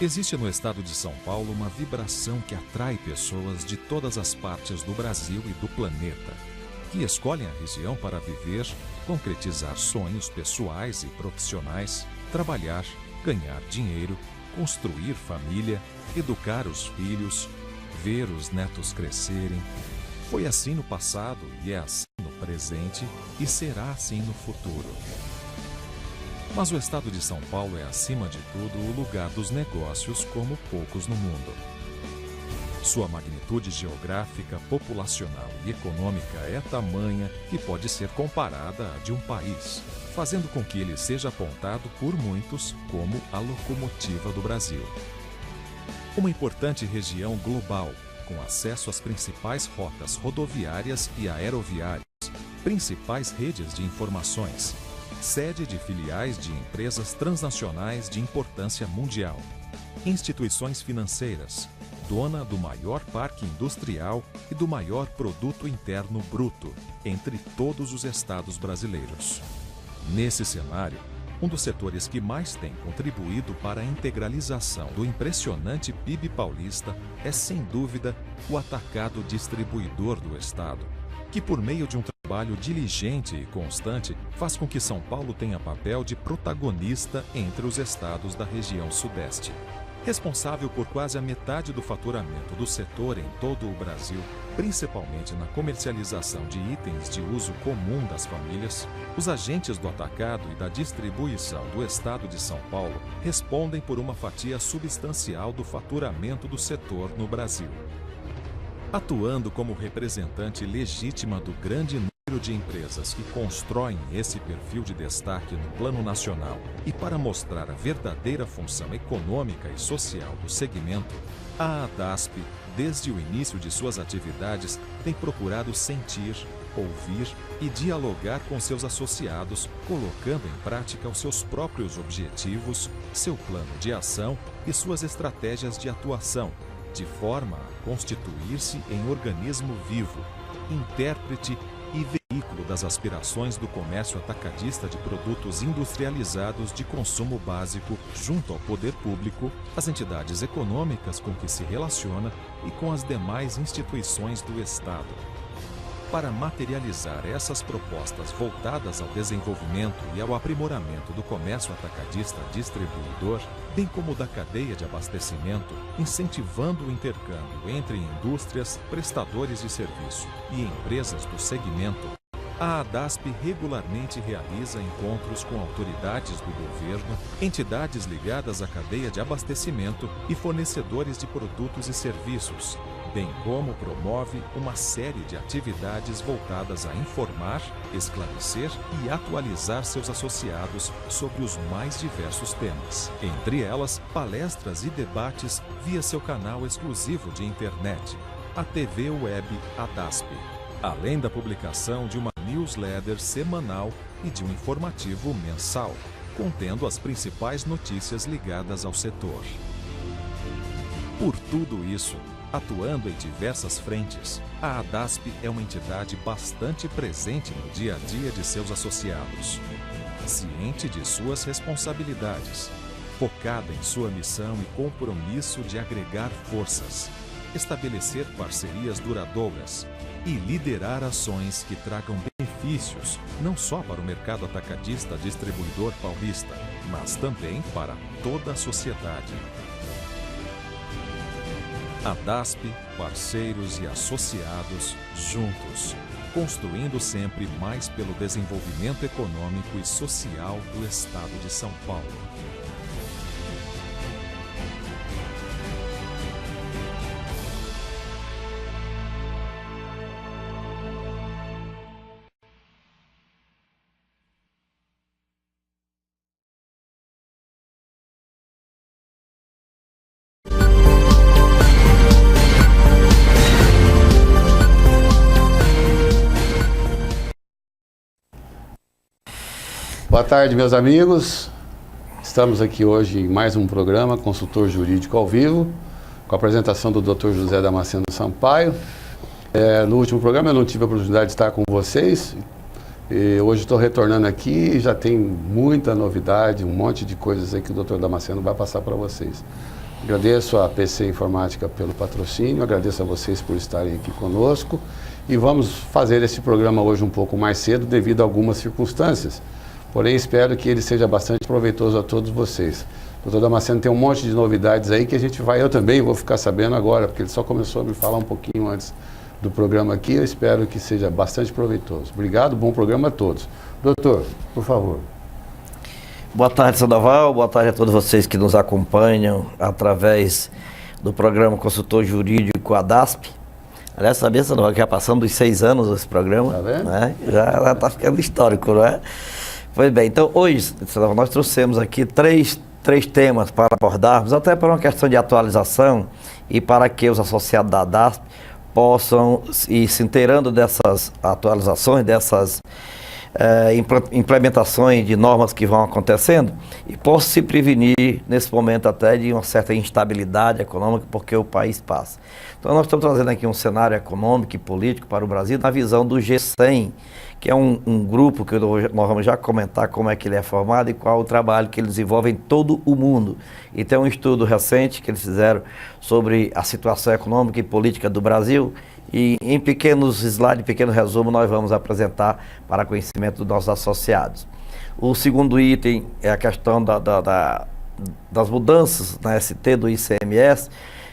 Existe no estado de São Paulo uma vibração que atrai pessoas de todas as partes do Brasil e do planeta, que escolhem a região para viver, concretizar sonhos pessoais e profissionais, trabalhar, ganhar dinheiro, construir família, educar os filhos, ver os netos crescerem. Foi assim no passado e é assim no presente e será assim no futuro. Mas o estado de São Paulo é, acima de tudo, o lugar dos negócios como poucos no mundo. Sua magnitude geográfica, populacional e econômica é tamanha que pode ser comparada à de um país, fazendo com que ele seja apontado por muitos como a locomotiva do Brasil. Uma importante região global, com acesso às principais rotas rodoviárias e aeroviárias, principais redes de informações, sede de filiais de empresas transnacionais de importância mundial, instituições financeiras, dona do maior parque industrial e do maior produto interno bruto entre todos os estados brasileiros. Nesse cenário, um dos setores que mais tem contribuído para a integralização do impressionante PIB paulista é, sem dúvida, o atacado distribuidor do estado, que por meio de um trabalho diligente e constante faz com que São Paulo tenha papel de protagonista entre os estados da região sudeste. Responsável por quase a metade do faturamento do setor em todo o Brasil, principalmente na comercialização de itens de uso comum das famílias, os agentes do atacado e da distribuição do estado de São Paulo respondem por uma fatia substancial do faturamento do setor no Brasil. Atuando como representante legítima do grande número de empresas que constroem esse perfil de destaque no plano nacional e para mostrar a verdadeira função econômica e social do segmento, a ADASP, desde o início de suas atividades, tem procurado sentir, ouvir e dialogar com seus associados, colocando em prática os seus próprios objetivos, seu plano de ação e suas estratégias de atuação, de forma a constituir-se em organismo vivo, intérprete e veículo das aspirações do comércio atacadista de produtos industrializados de consumo básico junto ao poder público, as entidades econômicas com que se relaciona e com as demais instituições do Estado. Para materializar essas propostas voltadas ao desenvolvimento e ao aprimoramento do comércio atacadista distribuidor, bem como da cadeia de abastecimento, incentivando o intercâmbio entre indústrias, prestadores de serviço e empresas do segmento, a ADASP regularmente realiza encontros com autoridades do governo, entidades ligadas à cadeia de abastecimento e fornecedores de produtos e serviços, bem como promove uma série de atividades voltadas a informar, esclarecer e atualizar seus associados sobre os mais diversos temas. Entre elas, palestras e debates via seu canal exclusivo de internet, a TV Web ADASP, além da publicação de uma newsletter semanal e de um informativo mensal, contendo as principais notícias ligadas ao setor. Por tudo isso, atuando em diversas frentes, a ADASP é uma entidade bastante presente no dia a dia de seus associados, ciente de suas responsabilidades, focada em sua missão e compromisso de agregar forças, estabelecer parcerias duradouras e liderar ações que tragam benefícios não só para o mercado atacadista distribuidor paulista, mas também para toda a sociedade. ADASP, parceiros e associados, juntos, construindo sempre mais pelo desenvolvimento econômico e social do Estado de São Paulo. Boa tarde, meus amigos. Estamos aqui hoje em mais um programa Consultor Jurídico ao Vivo, com a apresentação do Dr. José Damasceno Sampaio. No último programa eu não tive a oportunidade de estar com vocês. E hoje estou retornando aqui e já tem muita novidade, um monte de coisas aí que o Dr. Damasceno vai passar para vocês. Agradeço a PC Informática pelo patrocínio, agradeço a vocês por estarem aqui conosco e vamos fazer esse programa hoje um pouco mais cedo devido a algumas circunstâncias, porém espero que ele seja bastante proveitoso a todos vocês. O doutor Damasceno tem um monte de novidades aí que a gente vai, eu também vou ficar sabendo agora, porque ele só começou a me falar um pouquinho antes do programa aqui, eu espero que seja bastante proveitoso. Obrigado, bom programa a todos. Doutor, por favor. Boa tarde, Sandoval. Boa tarde a todos vocês que nos acompanham através do programa Consultor Jurídico ADASP. Aliás, sabia, Sandoval, que já passando dos 6 anos esse programa? Tá vendo? Né? Já está ficando histórico, não é? Pois bem, então hoje, Sandoval, nós trouxemos aqui três temas para abordarmos, até por uma questão de atualização e para que os associados da ADASP possam ir se inteirando dessas atualizações, dessas implementações de normas que vão acontecendo e possa se prevenir nesse momento até de uma certa instabilidade econômica porque o país passa. Então nós estamos trazendo aqui um cenário econômico e político para o Brasil na visão do G100, que é um grupo que nós vamos já comentar como é que ele é formado e qual o trabalho que ele desenvolve em todo o mundo. E tem um estudo recente que eles fizeram sobre a situação econômica e política do Brasil. E em pequenos slides, pequeno resumo, nós vamos apresentar para conhecimento dos nossos associados. O segundo item é a questão das mudanças na ST do ICMS,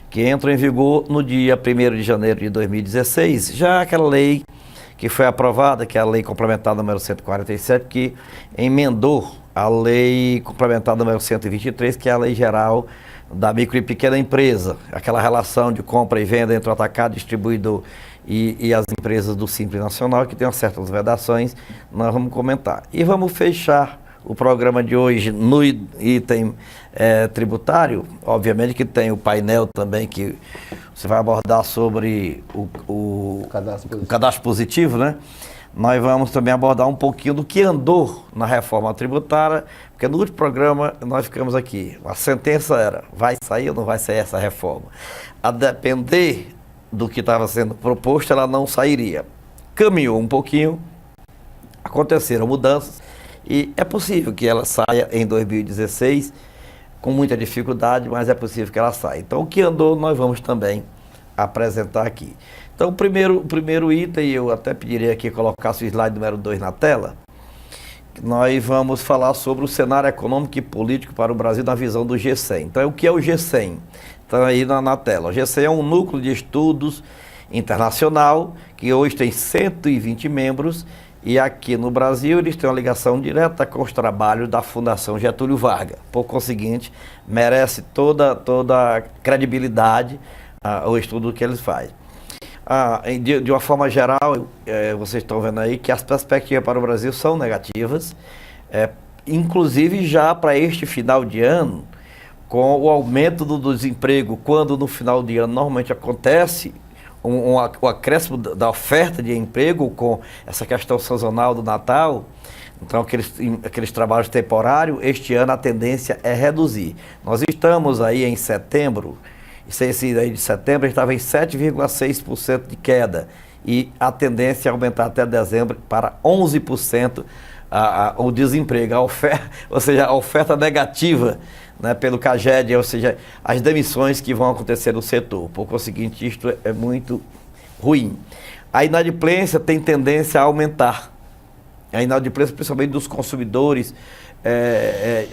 que entram em vigor no dia 1º de janeiro de 2016. Já aquela lei que foi aprovada, que é a lei complementar número 147, que emendou a lei complementar número 123, que é a lei geral da micro e pequena empresa, aquela relação de compra e venda entre o atacado, distribuidor e as empresas do Simples Nacional, que tem umas certas vedações, nós vamos comentar. E vamos fechar o programa de hoje no item tributário, obviamente que tem o painel também, que você vai abordar sobre o cadastro positivo, né? Nós vamos também abordar um pouquinho do que andou na reforma tributária, porque no último programa nós ficamos aqui. A sentença era, vai sair ou não vai sair essa reforma? A depender do que estava sendo proposto, ela não sairia. Caminhou um pouquinho, aconteceram mudanças, e é possível que ela saia em 2016, com muita dificuldade, mas é possível que ela saia. Então, o que andou, nós vamos também apresentar aqui. Então, o primeiro item, eu até pediria que colocasse o slide número 2 na tela, nós vamos falar sobre o cenário econômico e político para o Brasil na visão do G100. Então, o que é o G100? Está aí na tela. O G100 é um núcleo de estudos internacional, que hoje tem 120 membros, e aqui no Brasil eles têm uma ligação direta com os trabalhos da Fundação Getúlio Vargas. Por conseguinte, merece toda a credibilidade o estudo que eles fazem. De uma forma geral, vocês estão vendo aí que as perspectivas para o Brasil são negativas, inclusive já para este final de ano, com o aumento do desemprego, quando no final de ano normalmente acontece o acréscimo da oferta de emprego com essa questão sazonal do Natal, então aqueles trabalhos temporários, este ano a tendência é reduzir. Nós estamos aí em setembro, esse aí de setembro estava em 7,6% de queda e a tendência é aumentar até dezembro para 11% o desemprego, ou seja, a oferta negativa, né, pelo CAGED, ou seja, as demissões que vão acontecer no setor. Por conseguinte, isto é muito ruim. A inadimplência tem tendência a aumentar. A inadimplência principalmente dos consumidores,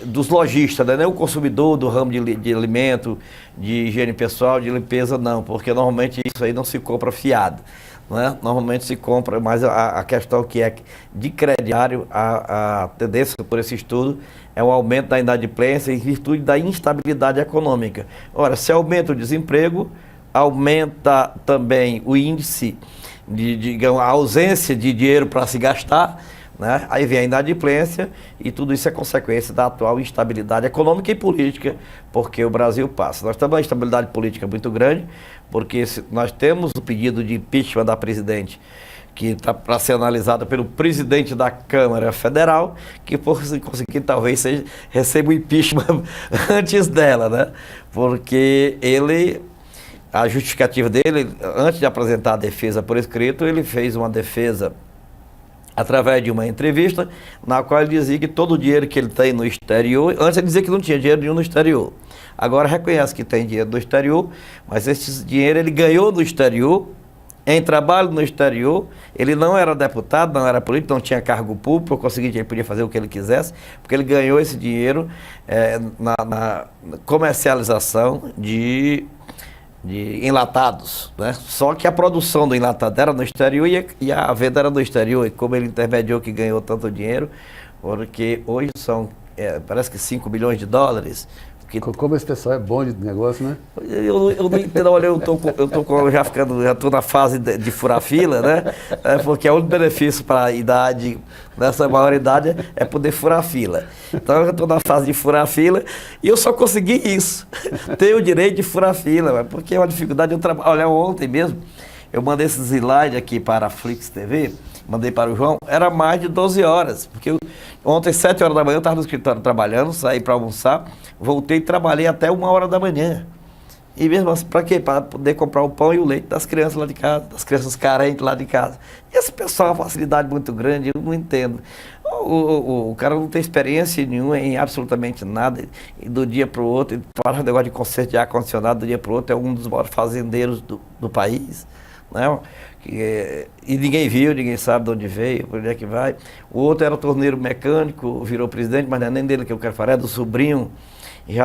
dos lojistas, né? Não o consumidor do ramo de alimento, de higiene pessoal, de limpeza, não, porque normalmente isso aí não se compra fiado. Né? Normalmente se compra, mas a questão que é de crediário, a tendência por esse estudo é o aumento da inadimplência em virtude da instabilidade econômica. Ora, se aumenta o desemprego, aumenta também o índice digamos, a ausência de dinheiro para se gastar, né? Aí vem a inadimplência e tudo isso é consequência da atual instabilidade econômica e política, porque o Brasil passa. Nós temos uma instabilidade política muito grande, porque nós temos o pedido de impeachment da presidente, que está para ser analisada pelo presidente da Câmara Federal, que por conseguir talvez receba o impeachment antes dela, né? Porque a justificativa dele, antes de apresentar a defesa por escrito, ele fez uma defesa através de uma entrevista, na qual ele dizia que todo o dinheiro que ele tem no exterior, antes ele dizia que não tinha dinheiro nenhum no exterior, agora reconhece que tem dinheiro no exterior, mas esse dinheiro ele ganhou no exterior, em trabalho no exterior. Ele não era deputado, não era político, não tinha cargo público, por conseguinte ele podia fazer o que ele quisesse, porque ele ganhou esse dinheiro na comercialização de enlatados, né? Só que a produção do enlatado era no exterior e a venda era no exterior, e como ele intermediou que ganhou tanto dinheiro, porque hoje são, parece que 5 bilhões de dólares. Como esse pessoal é bom de negócio, né? Eu não entendo, olha, eu tô na fase de furar fila, né? Porque o único benefício para a idade, nessa maior idade, é poder furar fila. Então eu estou na fase de furar fila e eu só consegui isso, ter o direito de furar fila, porque é uma dificuldade. Olha, ontem mesmo, eu mandei esses slides aqui para a Flix TV, mandei para o João, era mais de 12 horas, porque ontem, 7 horas da manhã, eu estava no escritório trabalhando, saí para almoçar, voltei e trabalhei até 1 hora da manhã. E mesmo assim, para quê? Para poder comprar o pão e o leite das crianças lá de casa, das crianças carentes lá de casa. E esse pessoal é uma facilidade muito grande, eu não entendo. O cara não tem experiência nenhuma em absolutamente nada, e do dia para o outro, ele fala um negócio de conserto de ar-condicionado, do dia para o outro, é um dos maiores fazendeiros do país. Né? E ninguém viu, ninguém sabe de onde veio, por onde é que vai. O outro era torneiro mecânico, virou presidente, mas não é nem dele que eu quero falar, é do sobrinho. E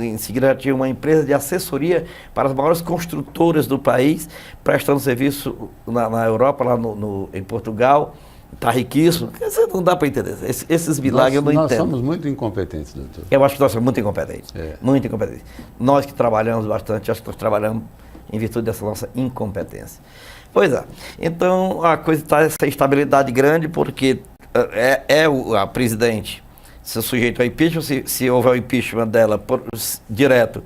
em seguida já tinha uma empresa de assessoria para as maiores construtoras do país, prestando serviço na Europa, lá em Portugal. Está riquíssimo. Não dá para entender. Esses milagres eu não entendo. Nós somos muito incompetentes, doutor. Eu acho que nós somos muito incompetentes. Muito incompetentes. Nós que trabalhamos bastante, acho que nós trabalhamos em virtude dessa nossa incompetência. Pois é. Então, a coisa está essa instabilidade grande, porque a presidente se sujeita ao impeachment, se houver o impeachment dela direto,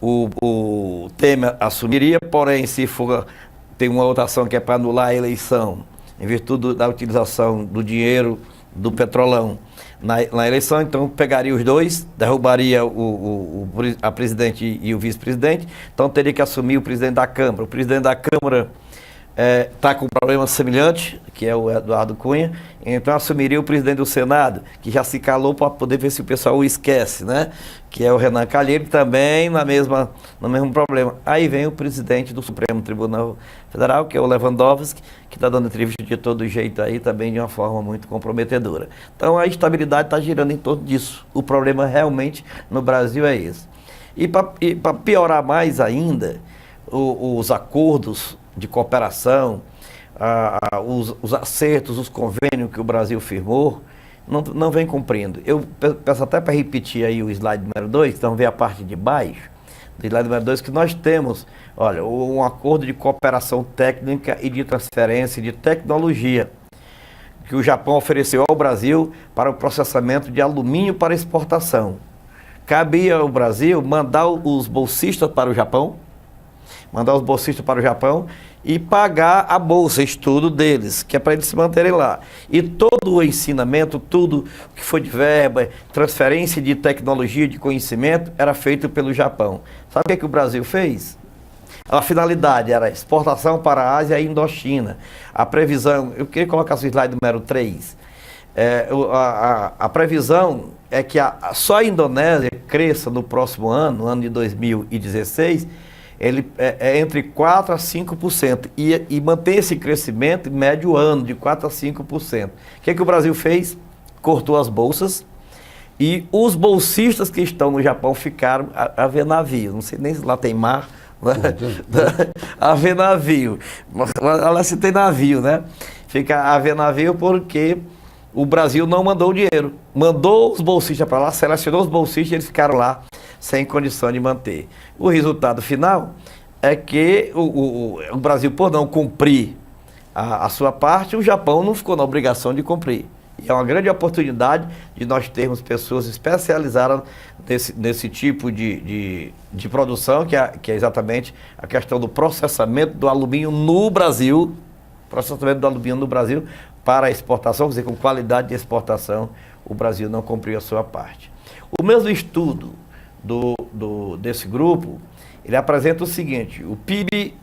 o Temer assumiria, porém, se for, tem uma votação que é para anular a eleição, em virtude da utilização do dinheiro do petrolão na eleição, então pegaria os dois, derrubaria a presidente e o vice-presidente, então teria que assumir o presidente da Câmara. O presidente da Câmara está com um problema semelhante, que é o Eduardo Cunha, então assumiria o presidente do Senado, que já se calou para poder ver se o pessoal o esquece, né? Que é o Renan Calheiros, também no mesmo problema. Aí vem o presidente do Supremo Tribunal Federal, que é o Lewandowski, que está dando entrevista de todo jeito aí, também de uma forma muito comprometedora. Então a instabilidade está girando em torno disso. O problema realmente no Brasil é esse. E para piorar mais ainda, os acordos de cooperação, os acertos, os convênios que o Brasil firmou, não vem cumprindo. Eu peço até para repetir aí o slide número 2, então vê a parte de baixo, do slide número 2, que nós temos, olha, um acordo de cooperação técnica e de transferência de tecnologia, que o Japão ofereceu ao Brasil para o processamento de alumínio para exportação. Cabia ao Brasil mandar os bolsistas para o Japão, e pagar a bolsa, estudo deles, que é para eles se manterem lá. E todo o ensinamento, tudo que foi de verba, transferência de tecnologia, de conhecimento, era feito pelo Japão. Sabe o que o Brasil fez? A finalidade era exportação para a Ásia e Indochina. A previsão, eu queria colocar o slide número 3. A previsão é que só a Indonésia cresça no próximo ano, no ano de 2016, ele é entre 4% a 5%, e mantém esse crescimento médio ano de 4% a 5%. O que o Brasil fez? Cortou as bolsas, e os bolsistas que estão no Japão ficaram a ver navio. Não sei nem se lá tem mar, né? A ver navio. Lá se tem navio, né? Fica a ver navio porque o Brasil não mandou o dinheiro. Mandou os bolsistas para lá, selecionou os bolsistas e eles ficaram lá sem condição de manter. O resultado final é que o Brasil, por não cumprir a sua parte, o Japão não ficou na obrigação de cumprir. E é uma grande oportunidade de nós termos pessoas especializadas nesse tipo de produção, que é exatamente a questão do processamento do alumínio no Brasil, para a exportação, quer dizer, com qualidade de exportação, o Brasil não cumpriu a sua parte. O mesmo estudo desse grupo, ele apresenta o seguinte: o PIB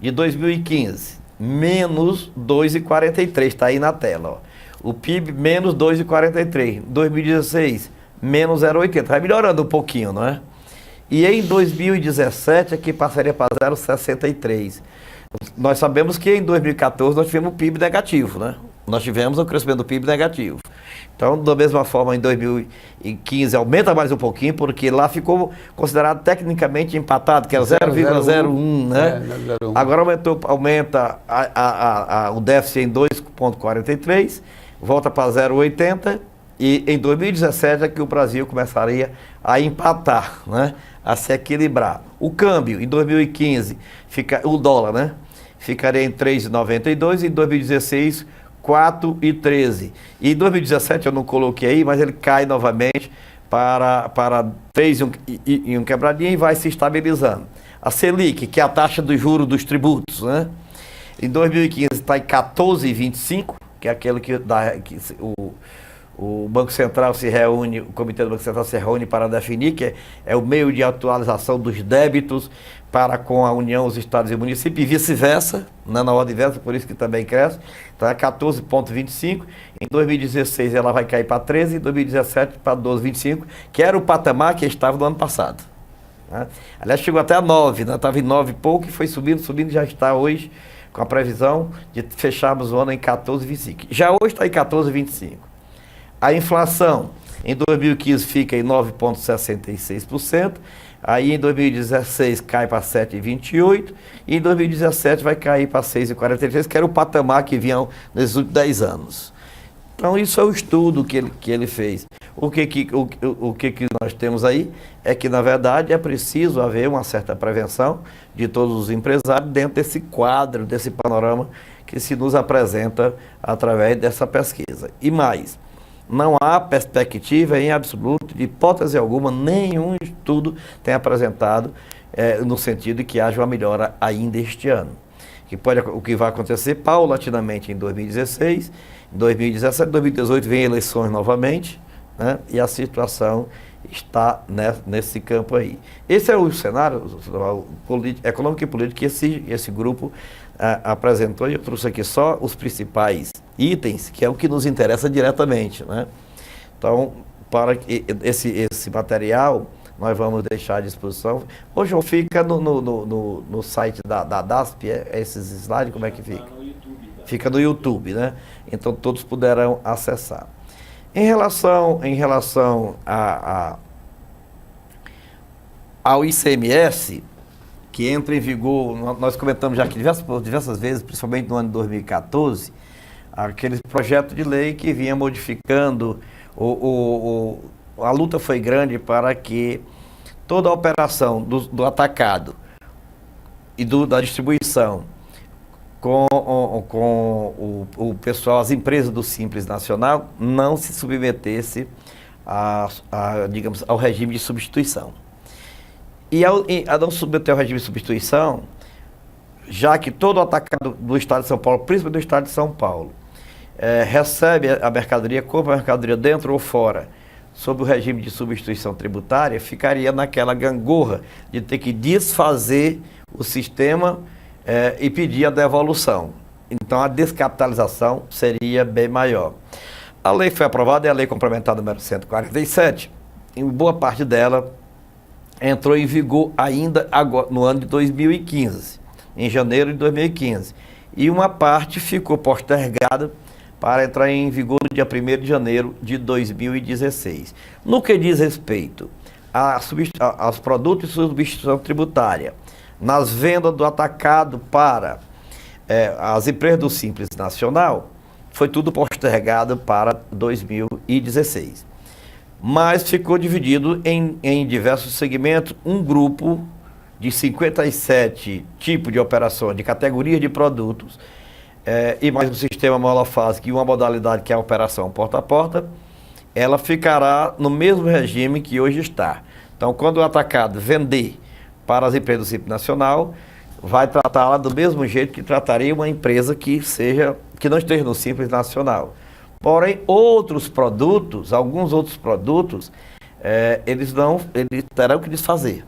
de 2015, menos 2,43, está aí na tela. Ó. O PIB, menos 2,43. 2016, menos 0,80. Vai melhorando um pouquinho, não é? E em 2017 aqui passaria para 0,63. Nós sabemos que em 2014 nós tivemos o PIB negativo, né? Nós tivemos o crescimento do PIB negativo. Então, da mesma forma, em 2015 aumenta mais um pouquinho, porque lá ficou considerado tecnicamente empatado, que era 0,01, né? 0,01. Agora aumenta o déficit em 2,43, volta para 0,80, e em 2017 é que o Brasil começaria a empatar, né? A se equilibrar. O câmbio, em 2015, o dólar, né? Ficaria em 3,92, e em 2016, 4,13. E em 2017, eu não coloquei aí, mas ele cai novamente para 3 e um quebradinho e vai se estabilizando. A Selic, que é a taxa do juro dos tributos, né? Em 2015 está em 14,25, que é aquele que o Banco Central se reúne, o Comitê do Banco Central se reúne para definir, que é o meio de atualização dos débitos para com a União, os estados e municípios, e vice-versa, né, na ordem inversa, por isso que também cresce. Então é 14,25, em 2016 ela vai cair para 13, em 2017 para 12,25, que era o patamar que estava no ano passado. Né? Aliás, chegou até a 9, né? Estava em 9 e pouco, e foi subindo, e já está hoje com a previsão de fecharmos o ano em 14,25. Já hoje está em 14,25. A inflação em 2015 fica em 9,66%, aí em 2016 cai para 7,28%, e em 2017 vai cair para 6,43%, que era o patamar que vinha nesses últimos 10 anos. Então isso é o estudo que ele fez. O que nós temos aí é que, na verdade, é preciso haver uma certa prevenção de todos os empresários dentro desse quadro, desse panorama que se nos apresenta através dessa pesquisa. E mais, não há perspectiva em absoluto, de hipótese alguma, nenhum estudo tem apresentado no sentido de que haja uma melhora ainda este ano. O que vai acontecer paulatinamente em 2016, em 2017, 2018 vem eleições novamente, né? E a situação está nesse campo aí. Esse é o cenário econômico e político que esse grupo apresentou, e eu trouxe aqui só os principais itens, que é o que nos interessa diretamente, né? Então, para esse material, nós vamos deixar à disposição. Hoje fica no site da DASP, esses slides, como é que fica? Fica no YouTube. Fica no YouTube, né? Então, todos poderão acessar. Em relação ao ICMS, que entra em vigor, nós comentamos já aqui diversas vezes, principalmente no ano de 2014, aquele projeto de lei que vinha modificando, a luta foi grande para que toda a operação do atacado e da distribuição com o pessoal, as empresas do Simples Nacional, não se submetesse digamos, ao regime de substituição. E a não submeter ao regime de substituição, já que todo o atacado do Estado de São Paulo, principalmente do Estado de São Paulo, recebe a mercadoria, compra a mercadoria dentro ou fora, sob o regime de substituição tributária, ficaria naquela gangorra de ter que desfazer o sistema e pedir a devolução. Então a descapitalização seria bem maior. A lei foi aprovada, é a lei complementar número 147, em boa parte dela entrou em vigor ainda agora, no ano de 2015, em janeiro de 2015. E uma parte ficou postergada para entrar em vigor no dia 1º de janeiro de 2016. No que diz respeito aos produtos de substituição tributária, nas vendas do atacado para as empresas do Simples Nacional, foi tudo postergado para 2016. Mas ficou dividido em diversos segmentos, um grupo de 57 tipos de operações, de categorias de produtos, e mais um sistema monofásico e uma modalidade que é a operação porta a porta, ela ficará no mesmo regime que hoje está. Então, quando o atacado vender para as empresas do Simples Nacional, vai tratá-la do mesmo jeito que trataria uma empresa que não esteja no Simples Nacional. Porém, alguns outros produtos, eles terão que desfazer.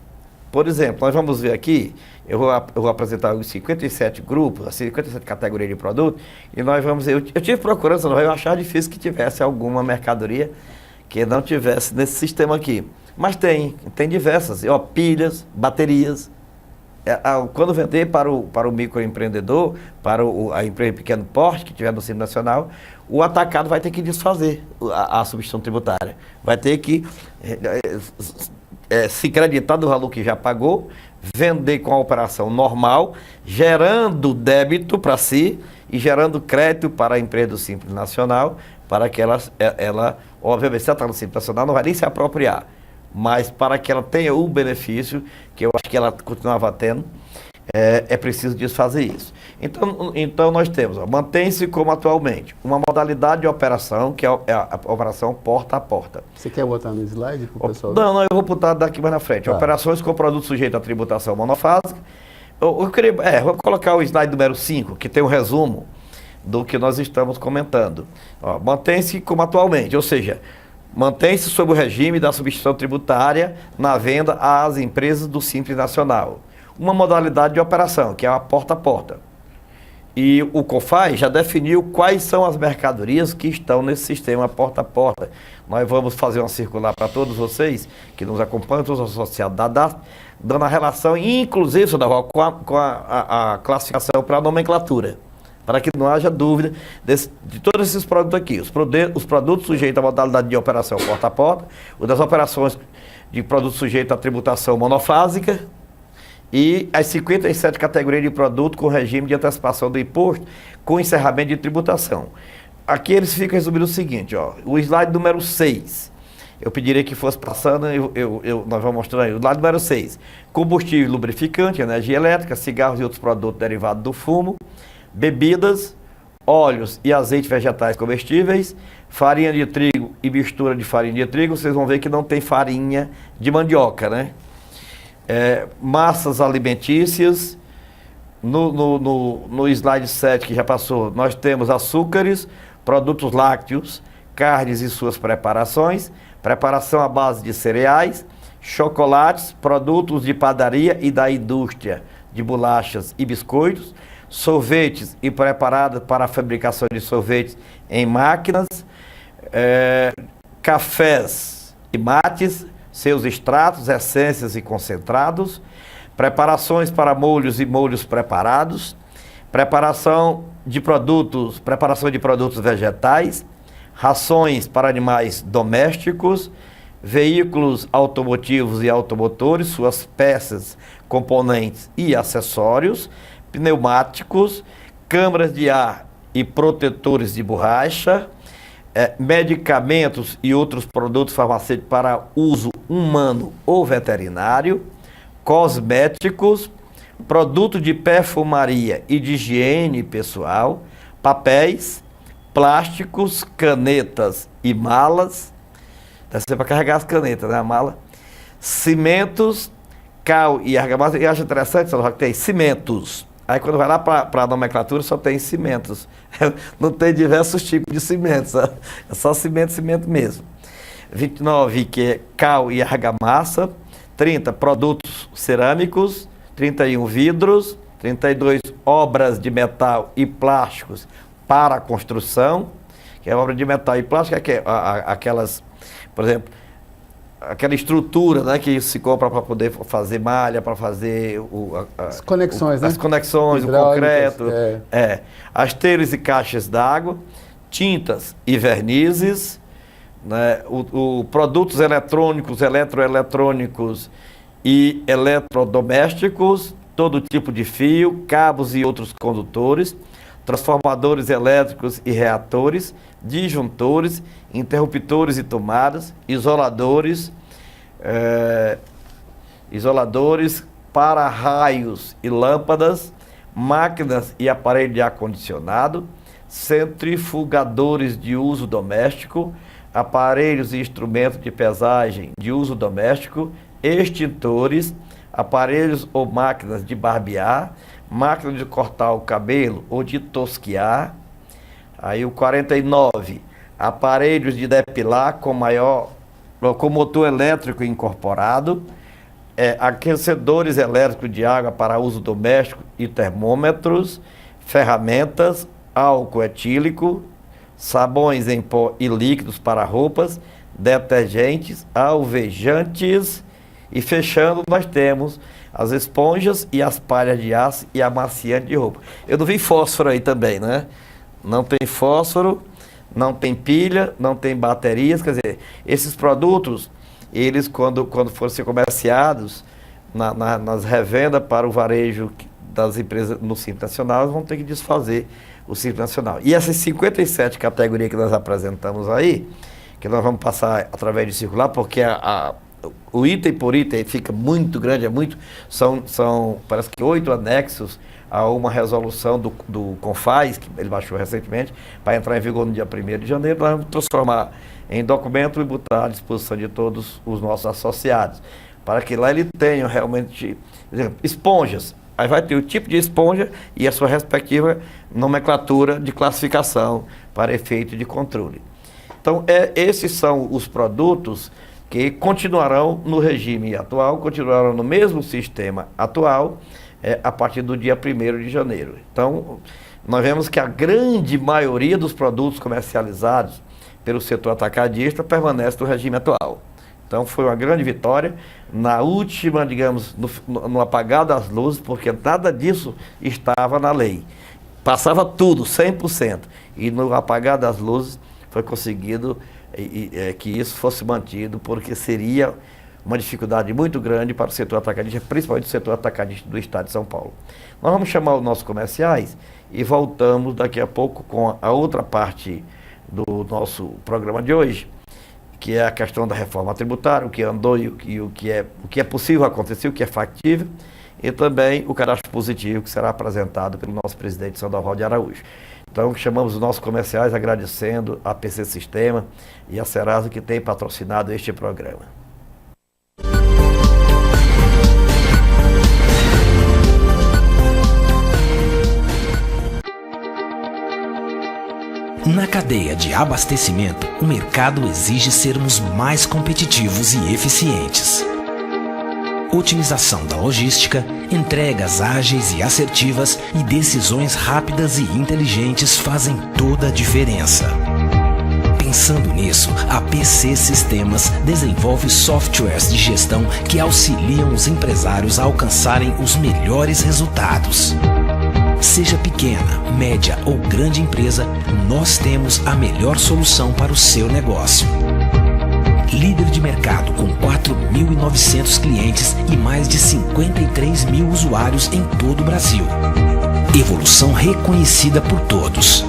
Por exemplo, nós vamos ver aqui, eu vou apresentar os 57 grupos, as 57 categorias de produto, e nós vamos ver, eu tive procurando, eu achar difícil que tivesse alguma mercadoria que não tivesse nesse sistema aqui. Mas tem diversas, pilhas, baterias. Quando vender para o microempreendedor, para a empresa de pequeno porte, que tiver no Simples Nacional, o atacado vai ter que desfazer a substituição tributária. Vai ter que se creditar do valor que já pagou, vender com a operação normal, gerando débito para si e gerando crédito para a empresa do Simples Nacional, para que ela obviamente, se ela está no Simples Nacional, não vai nem se apropriar, mas para que ela tenha o benefício, que eu acho que ela continuava tendo, é preciso desfazer isso. Então nós temos, mantém-se como atualmente, uma modalidade de operação, que é a operação porta a porta. Você quer botar no slide para o pessoal? Não, eu vou botar daqui mais na frente. Operações com produto sujeito à tributação monofásica. Vou colocar o slide número 5, que tem um resumo do que nós estamos comentando. Mantém-se como atualmente, ou seja, mantém-se sob o regime da substituição tributária na venda às empresas do Simples Nacional. Uma modalidade de operação, que é a porta a porta. E o CONFAS já definiu quais são as mercadorias que estão nesse sistema porta a porta. Nós vamos fazer uma circular para todos vocês que nos acompanham, todos os associados da DASP, dando a relação, inclusive, com a classificação para a nomenclatura, para que não haja dúvida de todos esses produtos aqui. Os produtos sujeitos à modalidade de operação porta a porta, o das operações de produtos sujeitos à tributação monofásica, e as 57 categorias de produto com regime de antecipação do imposto com encerramento de tributação. Aqui eles ficam resumindo o seguinte, o slide número 6, eu pediria que fosse passando, nós vamos mostrar aí, o slide número 6, combustível lubrificante, energia elétrica, cigarros e outros produtos derivados do fumo, bebidas, óleos e azeites vegetais comestíveis, farinha de trigo e mistura de farinha de trigo, vocês vão ver que não tem farinha de mandioca, né? Massas alimentícias, no slide 7 que já passou, nós temos açúcares, produtos lácteos, carnes e suas preparações, preparação à base de cereais, chocolates, produtos de padaria e da indústria de bolachas e biscoitos, sorvetes e preparados para a fabricação de sorvetes em máquinas, cafés e mates, seus extratos, essências e concentrados, preparações para molhos e molhos preparados, preparação de produtos vegetais, rações para animais domésticos, veículos automotivos e automotores, suas peças, componentes e acessórios, pneumáticos, câmaras de ar e protetores de borracha, medicamentos e outros produtos farmacêuticos para uso humano ou veterinário, cosméticos, produto de perfumaria e de higiene pessoal, papéis, plásticos, canetas e malas, deve ser para carregar as canetas, né, a mala, cimentos, cal e argamassa, e acho interessante, que tem cimentos. Aí quando vai lá para a nomenclatura só tem cimentos, não tem diversos tipos de cimentos, é só cimento mesmo. 29, que é cal e argamassa, 30, produtos cerâmicos, 31, vidros, 32, obras de metal e plásticos para a construção, que é obra de metal e plástico, que é aquelas, por exemplo, aquela estrutura, né, que se compra para poder fazer malha, para fazer as conexões, né? As conexões, o concreto, as telhas e caixas d'água, tintas e vernizes, né, produtos eletrônicos, eletroeletrônicos e eletrodomésticos, todo tipo de fio, cabos e outros condutores, transformadores elétricos e reatores, disjuntores, interruptores e tomadas, isoladores para raios e lâmpadas, máquinas e aparelhos de ar-condicionado, centrifugadores de uso doméstico, aparelhos e instrumentos de pesagem de uso doméstico, extintores, aparelhos ou máquinas de barbear, máquina de cortar o cabelo ou de tosquiar. Aí o 49, aparelhos de depilar com motor elétrico incorporado, aquecedores elétricos de água para uso doméstico e termômetros, ferramentas, álcool etílico, sabões em pó e líquidos para roupas, detergentes, alvejantes e fechando nós temos as esponjas e as palhas de aço e amaciante de roupa. Eu não vi fósforo aí também, né? Não tem fósforo, não tem pilha, não tem baterias, quer dizer, esses produtos, eles quando forem ser comerciados nas revendas para o varejo das empresas no Simples Nacional, vão ter que desfazer o Simples Nacional. E essas 57 categorias que nós apresentamos aí, que nós vamos passar através de circular, porque o item por item fica muito grande, são parece que 8 anexos a uma resolução do CONFAS, que ele baixou recentemente, para entrar em vigor no dia 1º de janeiro, nós vamos transformar em documento e botar à disposição de todos os nossos associados, para que lá ele tenha realmente, por exemplo, esponjas. Aí vai ter o tipo de esponja e a sua respectiva nomenclatura de classificação para efeito de controle. Então, esses são os produtos que continuarão no regime atual, continuarão no mesmo sistema atual, a partir do dia 1º de janeiro. Então, nós vemos que a grande maioria dos produtos comercializados pelo setor atacadista permanece no regime atual. Então, foi uma grande vitória. Na última, digamos, no apagar das luzes, porque nada disso estava na lei. Passava tudo, 100%. E no apagar das luzes foi conseguido que isso fosse mantido, porque seria uma dificuldade muito grande para o setor atacadista, principalmente o setor atacadista do estado de São Paulo. Nós vamos chamar os nossos comerciais e voltamos daqui a pouco com a outra parte do nosso programa de hoje, que é a questão da reforma tributária, o que andou e o que é possível acontecer, o que é factível, e também o cadastro positivo que será apresentado pelo nosso presidente Sandoval de Araújo. Então, chamamos os nossos comerciais agradecendo a PC Sistema e a Serasa que tem patrocinado este programa. Na cadeia de abastecimento, o mercado exige sermos mais competitivos e eficientes. Otimização da logística, entregas ágeis e assertivas e decisões rápidas e inteligentes fazem toda a diferença. Pensando nisso, a PC Sistemas desenvolve softwares de gestão que auxiliam os empresários a alcançarem os melhores resultados. Seja pequena, média ou grande empresa, nós temos a melhor solução para o seu negócio. Líder de mercado com 4.900 clientes e mais de 53 mil usuários em todo o Brasil. Evolução reconhecida por todos.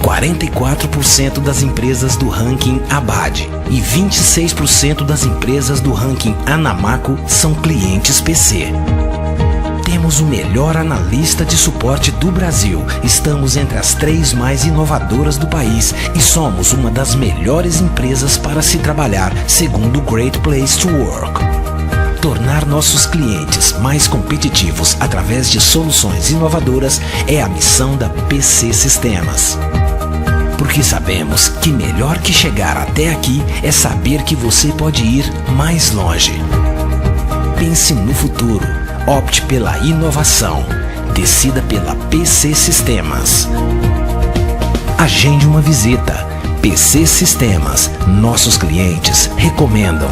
44% das empresas do ranking Abad e 26% das empresas do ranking Anamaco são clientes PC. Temos o melhor analista de suporte do Brasil. Estamos entre as 3 mais inovadoras do país e somos uma das melhores empresas para se trabalhar, segundo o Great Place to Work. Tornar nossos clientes mais competitivos através de soluções inovadoras é a missão da PC Sistemas. Porque sabemos que melhor que chegar até aqui é saber que você pode ir mais longe. Pense no futuro. Opte pela inovação. Decida pela PC Sistemas. Agende uma visita. PC Sistemas. Nossos clientes recomendam.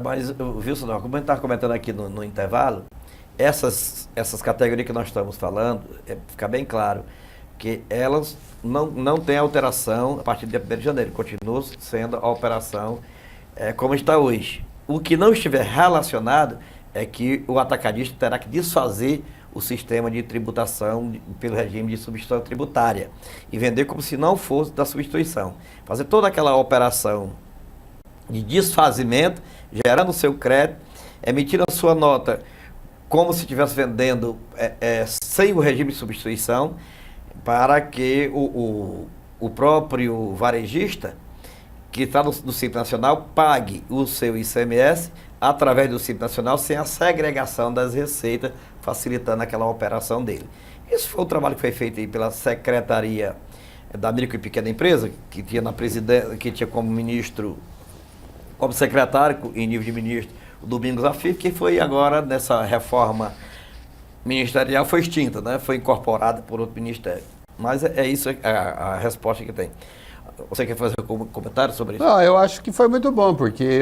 Mas, Wilson, como a gente estava comentando aqui no intervalo, essas categorias que nós estamos falando, fica bem claro que elas não têm alteração a partir do dia 1º de janeiro, continua sendo a operação como está hoje. O que não estiver relacionado é que o atacadista terá que desfazer o sistema de tributação pelo regime de substituição tributária e vender como se não fosse da substituição. Fazer toda aquela operação de desfazimento, gerando o seu crédito, emitindo a sua nota como se estivesse vendendo sem o regime de substituição, para que o próprio varejista que está no Simples Nacional pague o seu ICMS através do Simples Nacional sem a segregação das receitas, facilitando aquela operação dele. Esse foi o trabalho que foi feito aí pela Secretaria da Micro e Pequena Empresa, que tinha na presidência, que tinha como ministro, como secretário em nível de ministro, o Domingos Afif, que foi agora nessa reforma ministerial, foi extinta, né? Foi incorporada por outro ministério. Mas é isso a resposta que tem. Você quer fazer um comentário sobre isso? Não, eu acho que foi muito bom, porque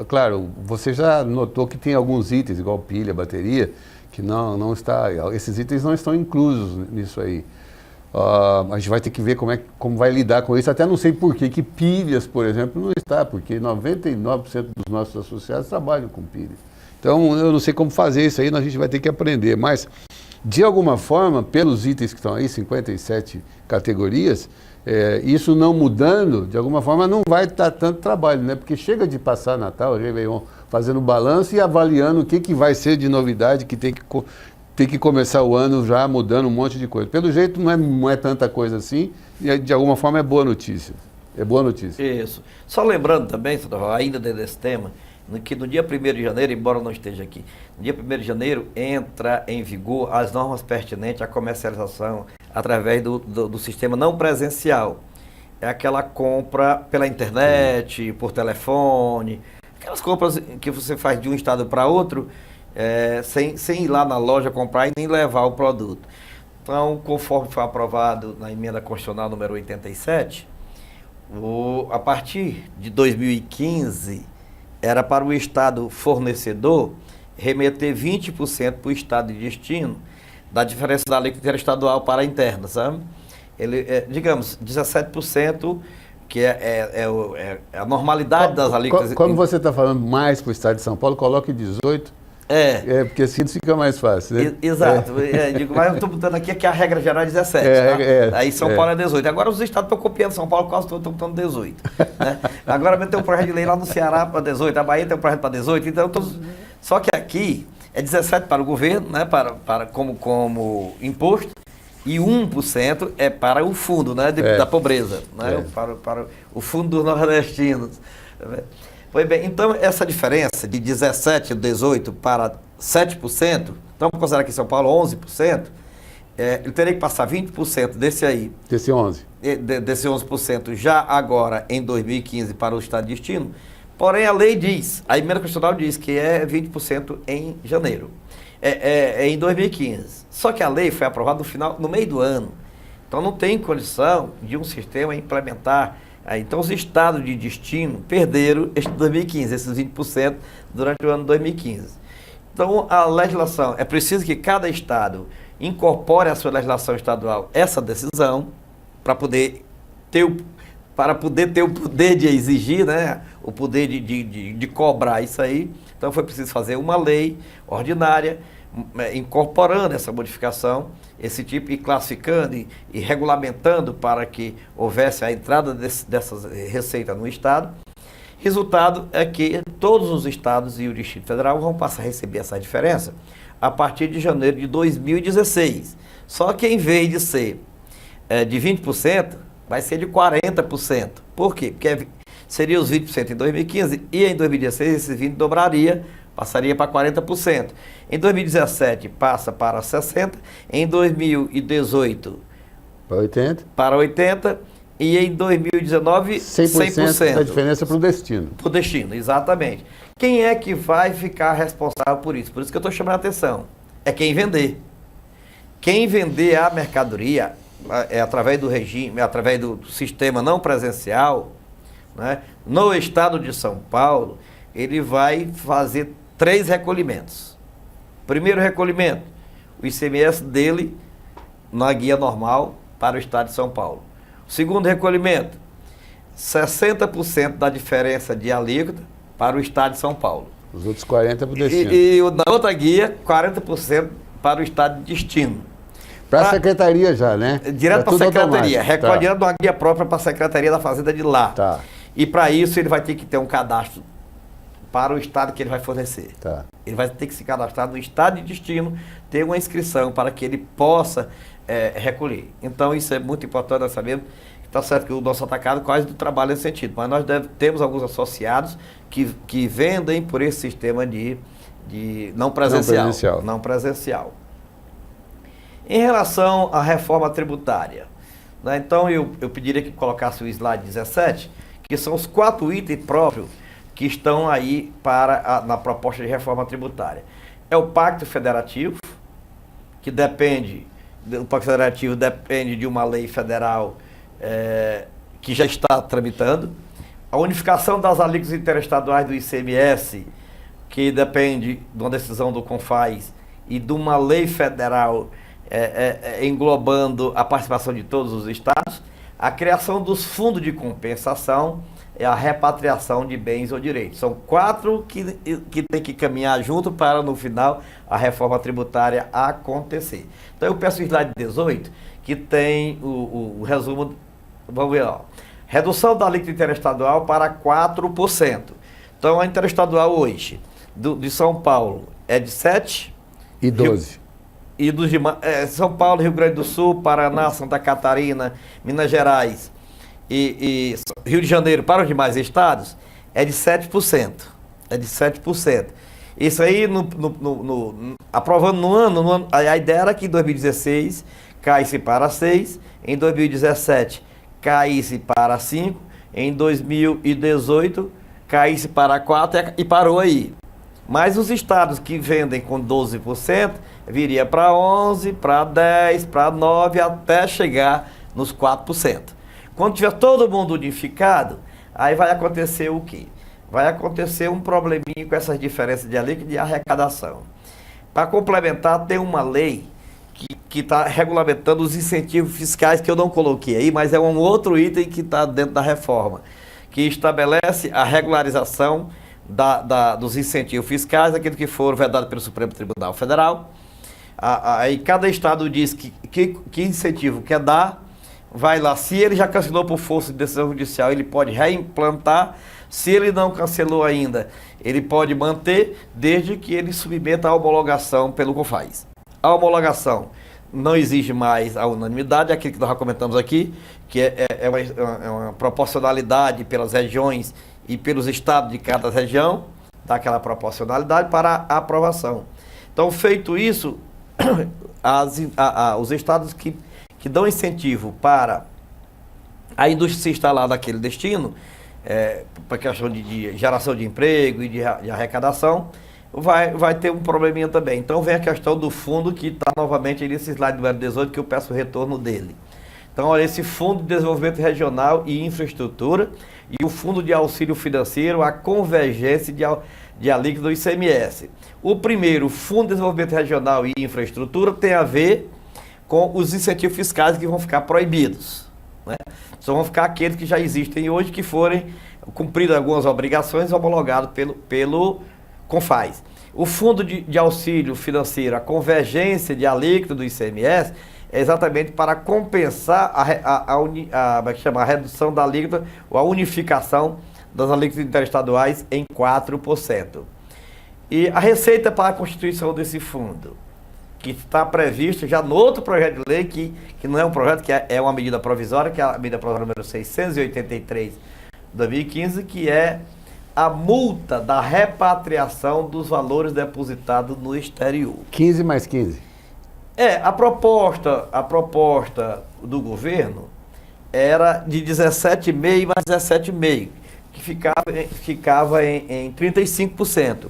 claro, você já notou que tem alguns itens, igual pilha, bateria, que não está, esses itens não estão inclusos nisso aí. A gente vai ter que ver como vai lidar com isso. Até não sei por que pilhas, por exemplo, não está, porque 99% dos nossos associados trabalham com pilhas. Então, eu não sei como fazer isso aí, a gente vai ter que aprender. Mas, de alguma forma, pelos itens que estão aí, 57 categorias, isso não mudando, de alguma forma, não vai dar tanto trabalho, né? Porque chega de passar Natal, Réveillon, fazendo balanço e avaliando o que vai ser de novidade, que tem que começar o ano já mudando um monte de coisa. Pelo jeito, não é tanta coisa assim, e de alguma forma é boa notícia. É boa notícia. Isso. Só lembrando também, ainda desse tema, que no dia 1º de janeiro, embora não esteja aqui, no dia 1º de janeiro entra em vigor as normas pertinentes à comercialização através do sistema não presencial. É aquela compra pela internet, por telefone, aquelas compras que você faz de um estado para outro, sem ir lá na loja comprar e nem levar o produto. Então, conforme foi aprovado na emenda constitucional número 87, a partir de 2015, era para o estado fornecedor remeter 20% para o estado de destino da diferença da alíquota interestadual para a interna, sabe? Digamos, 17%, que é a normalidade das alíquotas. Quando você está falando mais para o estado de São Paulo, coloque 18%. Porque assim fica mais fácil, né? Exato. Mas eu estou botando aqui que a regra geral é 17. Aí São Paulo é 18. Agora os estados estão copiando São Paulo, quase todos estão botando 18. Né? Agora vai ter um projeto de lei lá no Ceará para 18, a Bahia tem um projeto para 18. Então, só que aqui é 17 para o governo, né? como imposto, e 1% é para o fundo, né? Da pobreza, né? Para o fundo dos nordestinos. Pois bem, então essa diferença de 17, 18 para 7%, então vamos considerar que em São Paulo 11%, ele teria que passar 20% desse aí. Desse 11%. Desse 11% já agora em 2015 para o estado de destino. Porém, a lei diz, a emenda constitucional diz que é 20% em janeiro. Em 2015. Só que a lei foi aprovada no meio do ano. Então não tem condição de um sistema implementar. Então, os estados de destino perderam este 2015, esses 20% durante o ano 2015. Então, a legislação, é preciso que cada estado incorpore à sua legislação estadual essa decisão para poder ter o poder de exigir, né? O poder de cobrar isso aí. Então, foi preciso fazer uma lei ordinária incorporando essa modificação, esse tipo, e classificando e regulamentando para que houvesse a entrada dessas receitas no Estado. Resultado é que todos os estados e o Distrito Federal vão passar a receber essa diferença a partir de janeiro de 2016. Só que em vez de ser de 20%, vai ser de 40%. Por quê? Porque seria os 20% em 2015 e em 2016 esses 20% dobraria, passaria para 40%. Em 2017 passa para 60%, em 2018 para 80% e em 2019 100%. Da diferença para o destino. Para o destino, exatamente. Quem é que vai ficar responsável por isso? Por isso que eu estou chamando a atenção. É quem vender. Quem vender a mercadoria através do regime, através do sistema não presencial, né, no estado de São Paulo, ele vai fazer 3 recolhimentos. Primeiro recolhimento, o ICMS dele na guia normal para o estado de São Paulo. Segundo recolhimento, 60% da diferença de alíquota para o estado de São Paulo. Os outros 40% para o destino. E na outra guia, 40% para o estado de destino. Para a secretaria já, né? Direto para a secretaria, recolhendo uma guia própria para a Secretaria da Fazenda de lá. Tá. E para isso ele vai ter que ter um cadastro para o estado que ele vai fornecer. Tá. Ele vai ter que se cadastrar no estado de destino, ter uma inscrição para que ele possa recolher. Então isso é muito importante nós sabermos. Está certo que o nosso atacado quase não trabalha nesse sentido, mas nós temos alguns associados que vendem por esse sistema de não presencial. Não presencial. Em relação à reforma tributária, né, então eu pediria que colocasse o slide 17, que são os 4 itens próprios que estão aí na proposta de reforma tributária. É o Pacto Federativo, que o Pacto Federativo depende de uma lei federal que já está tramitando. A unificação das alíquotas interestaduais do ICMS, que depende de uma decisão do CONFAS e de uma lei federal englobando a participação de todos os estados. A criação dos fundos de compensação é a repatriação de bens ou direitos. São 4 que tem que caminhar junto para, no final, a reforma tributária acontecer. Então eu peço o slide 18, que tem o resumo. Vamos ver, ó. Redução da alíquota interestadual para 4%. Então a interestadual hoje, de São Paulo, é de 7%. E 12%. E dos demais, São Paulo, Rio Grande do Sul, Paraná, Santa Catarina, Minas Gerais e Rio de Janeiro para os demais estados, é de 7%. É de 7%. Isso aí, aprovando no ano, a ideia era que em 2016 caísse para 6%, em 2017 caísse para 5%, em 2018 caísse para 4% e parou aí. Mas os estados que vendem com 12% viria para 11%, para 10%, para 9%, até chegar nos 4%. Quando tiver todo mundo unificado, aí vai acontecer o quê? Vai acontecer um probleminha com essas diferenças de alíquota e de arrecadação. Para complementar, tem uma lei que está regulamentando os incentivos fiscais, que eu não coloquei aí, mas é um outro item que está dentro da reforma, que estabelece a regularização dos incentivos fiscais, aquilo que foram vedados pelo Supremo Tribunal Federal. Aí cada estado diz que incentivo quer dar, vai lá. Se ele já cancelou por força de decisão judicial, ele pode reimplantar. Se ele não cancelou ainda, ele pode manter, desde que ele submeta a homologação pelo CONFAS. A homologação não exige mais a unanimidade, aquilo que nós já comentamos aqui, que é uma proporcionalidade pelas regiões e pelos estados de cada região, daquela proporcionalidade para a aprovação. Então, feito isso, os estados que dão incentivo para a indústria se instalar naquele destino, para questão de geração de emprego e de arrecadação, vai ter um probleminha também. Então vem a questão do fundo, que está novamente nesse slide número 18, que eu peço o retorno dele. Então, olha, esse Fundo de Desenvolvimento Regional e Infraestrutura e o Fundo de Auxílio Financeiro, a convergência de alíquota do ICMS. O primeiro, Fundo de Desenvolvimento Regional e Infraestrutura, tem a ver com os incentivos fiscais que vão ficar proibidos, né? Só vão ficar aqueles que já existem hoje, que forem cumpridas algumas obrigações homologadas pelo CONFAS. O Fundo de Auxílio Financeiro, a convergência de alíquota do ICMS, é exatamente para compensar a redução da alíquota, ou a unificação das alíquotas interestaduais em 4%. E a receita para a constituição desse fundo, que está previsto já no outro projeto de lei, que não é um projeto, que é uma medida provisória, que é a medida provisória número 683 de 2015, que é a multa da repatriação dos valores depositados no exterior. 15 mais 15. A proposta do governo era de 17,5 mais 17,5, que ficava em 35%.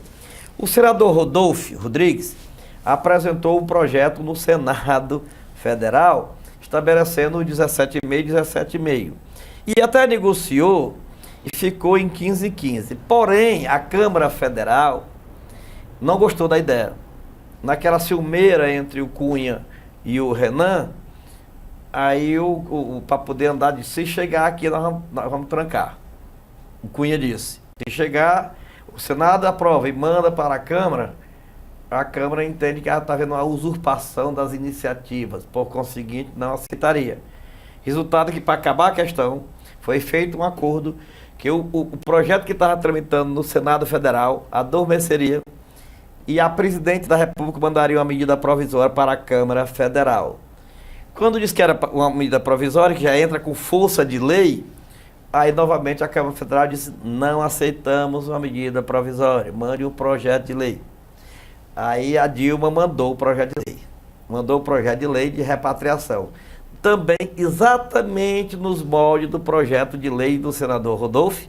O senador Rodolfo Rodrigues apresentou um projeto no Senado Federal estabelecendo 17,5 e 17,5. E até negociou e ficou em 15,15. Porém, a Câmara Federal não gostou da ideia. Naquela ciumeira entre o Cunha e o Renan, aí para poder andar, se chegar aqui nós vamos trancar. O Cunha disse, se chegar, o Senado aprova e manda para a Câmara entende que ela está vendo uma usurpação das iniciativas, por conseguinte não aceitaria. Resultado que, para acabar a questão, foi feito um acordo que o projeto que estava tramitando no Senado Federal adormeceria e a presidente da República mandaria uma medida provisória para a Câmara Federal. Quando diz que era uma medida provisória, que já entra com força de lei, aí novamente a Câmara Federal disse, não aceitamos uma medida provisória, mande um projeto de lei. Aí a Dilma mandou o projeto de lei. Mandou o projeto de lei de repatriação. Também exatamente nos moldes do projeto de lei do senador Rodolfo,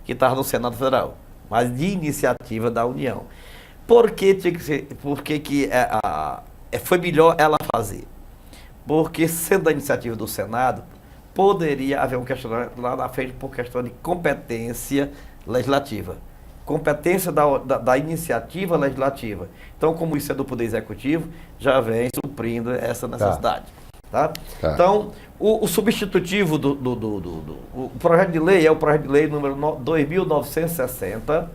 que estava no Senado Federal, mas de iniciativa da União. Por que tinha que ser, foi melhor ela fazer? Porque, sendo a iniciativa do Senado, poderia haver um questionamento lá na frente por questão de competência legislativa. Competência da iniciativa legislativa. Então, como isso é do Poder Executivo, já vem suprindo essa necessidade. Tá? Então, o substitutivo o projeto de lei é o projeto de lei número 2.960,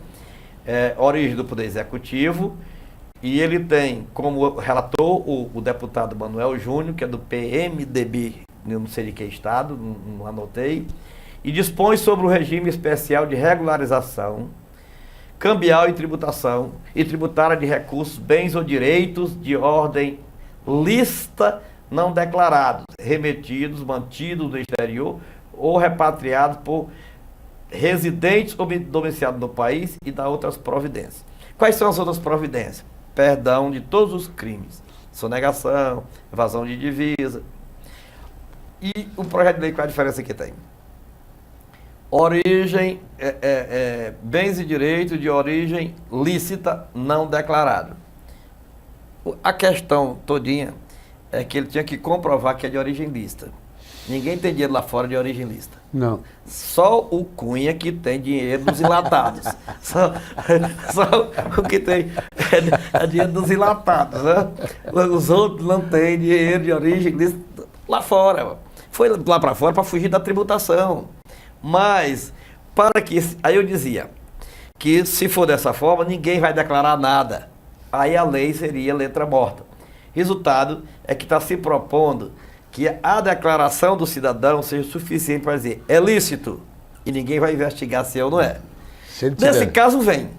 origem do Poder Executivo, e ele tem como relator o deputado Manuel Júnior, que é do PMDB, não sei de que estado, não anotei, e dispõe sobre o regime especial de regularização, cambial e tributação, e tributária de recursos, bens ou direitos de ordem lícita não declarados, remetidos, mantidos no exterior ou repatriados por residentes ou domiciliados no país e da outras providências. Quais são as outras providências? Perdão de todos os crimes, sonegação, evasão de divisa. E o projeto de lei, qual é a diferença que tem? Origem, bens e direitos de origem lícita não declarado. A questão todinha é que ele tinha que comprovar que é de origem lícita. Ninguém tem dinheiro lá fora de origem lícita. Não. Só o Cunha que tem dinheiro dos enlatados. só o que tem é dinheiro dos enlatados. Né? Os outros não têm dinheiro de origem lícita lá fora. Foi lá para fora para fugir da tributação. Mas, para que... Aí eu dizia que se for dessa forma, ninguém vai declarar nada. Aí a lei seria letra morta. Resultado é que está se propondo que a declaração do cidadão seja suficiente para dizer é lícito e ninguém vai investigar se é ou não é. Nesse caso vem.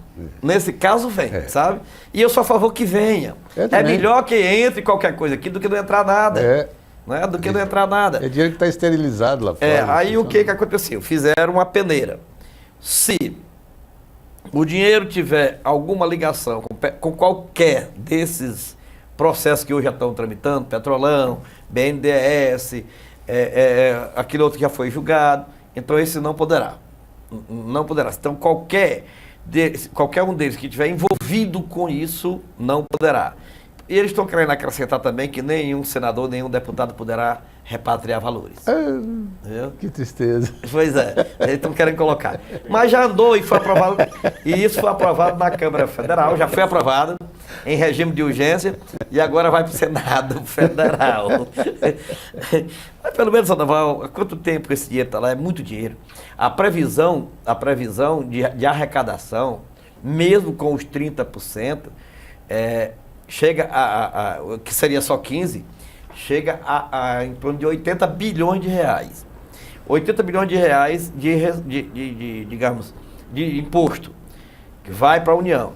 Nesse caso vem, sabe? E eu sou a favor que venha. É melhor que entre qualquer coisa aqui do que não entrar nada. Né? Do que não entrar nada. É dinheiro que está esterilizado lá fora. Aí o que aconteceu? Fizeram uma peneira. Se o dinheiro tiver alguma ligação com qualquer desses processos que hoje já estão tramitando, Petrolão, BNDES, aquele outro que já foi julgado, então esse não poderá. Não poderá. Então qualquer um deles que estiver envolvido com isso, não poderá. E eles estão querendo acrescentar também que nenhum senador, nenhum deputado poderá repatriar valores. Que tristeza. Pois é, eles estão querendo colocar. Mas já andou e foi aprovado, e isso foi aprovado na Câmara Federal, já foi aprovado em regime de urgência e agora vai para o Senado Federal. Mas pelo menos, Sandoval, há quanto tempo esse dinheiro está lá? É muito dinheiro. A previsão de arrecadação, mesmo com os 30%, chega que seria só 15%, chega em torno de 80 bilhões de reais. 80 bilhões de reais digamos, de imposto, que vai para a União.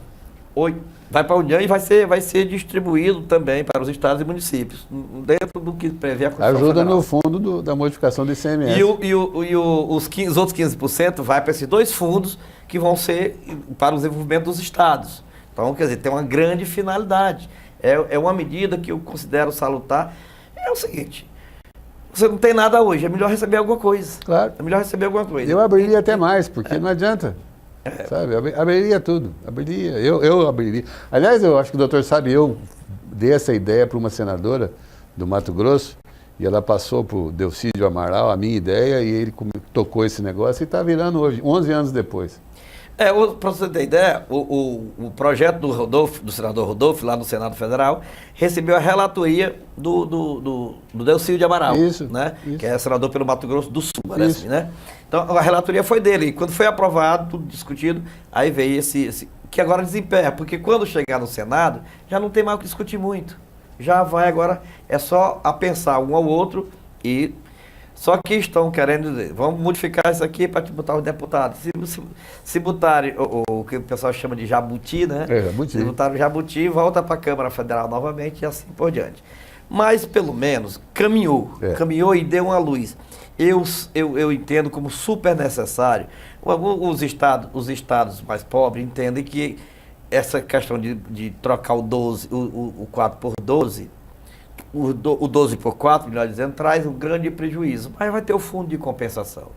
Vai para a União e vai ser distribuído também para os estados e municípios, dentro do que prevê a Constituição Ajuda Federal. no fundo da modificação do ICMS. Os outros 15% vai para esses dois fundos que vão ser para o desenvolvimento dos estados. Então, quer dizer, tem uma grande finalidade. É uma medida que eu considero salutar. É o seguinte, você não tem nada hoje, é melhor receber alguma coisa. Claro. É melhor receber alguma coisa. Eu abriria até mais, porque não adianta. Sabe, abriria tudo. Eu abriria. Aliás, eu acho que o doutor sabe, eu dei essa ideia para uma senadora do Mato Grosso, e ela passou para o Delcídio Amaral, a minha ideia, e ele tocou esse negócio e está virando hoje, 11 anos depois. Para você ter ideia, o projeto do senador Rodolfo, lá no Senado Federal, recebeu a relatoria do Delcídio de Amaral, Isso. Que é senador pelo Mato Grosso do Sul, parece, né? Então, a relatoria foi dele. E quando foi aprovado, tudo discutido, aí veio esse que agora desempenha, porque quando chegar no Senado, já não tem mais o que discutir muito. Já vai agora, é só a pensar um ao outro e... Só que estão querendo dizer, vamos modificar isso aqui para botar os deputados. Se botarem o que o pessoal chama de jabuti, né? Jabuti. Se botarem o jabuti, volta para a Câmara Federal novamente e assim por diante. mas pelo menos caminhou e deu uma luz. Eu entendo como super necessário. Os estados mais pobres entendem que essa questão de trocar o 4 por 12, o 12 por 4, melhor dizendo, traz um grande prejuízo, mas vai ter o fundo de compensação.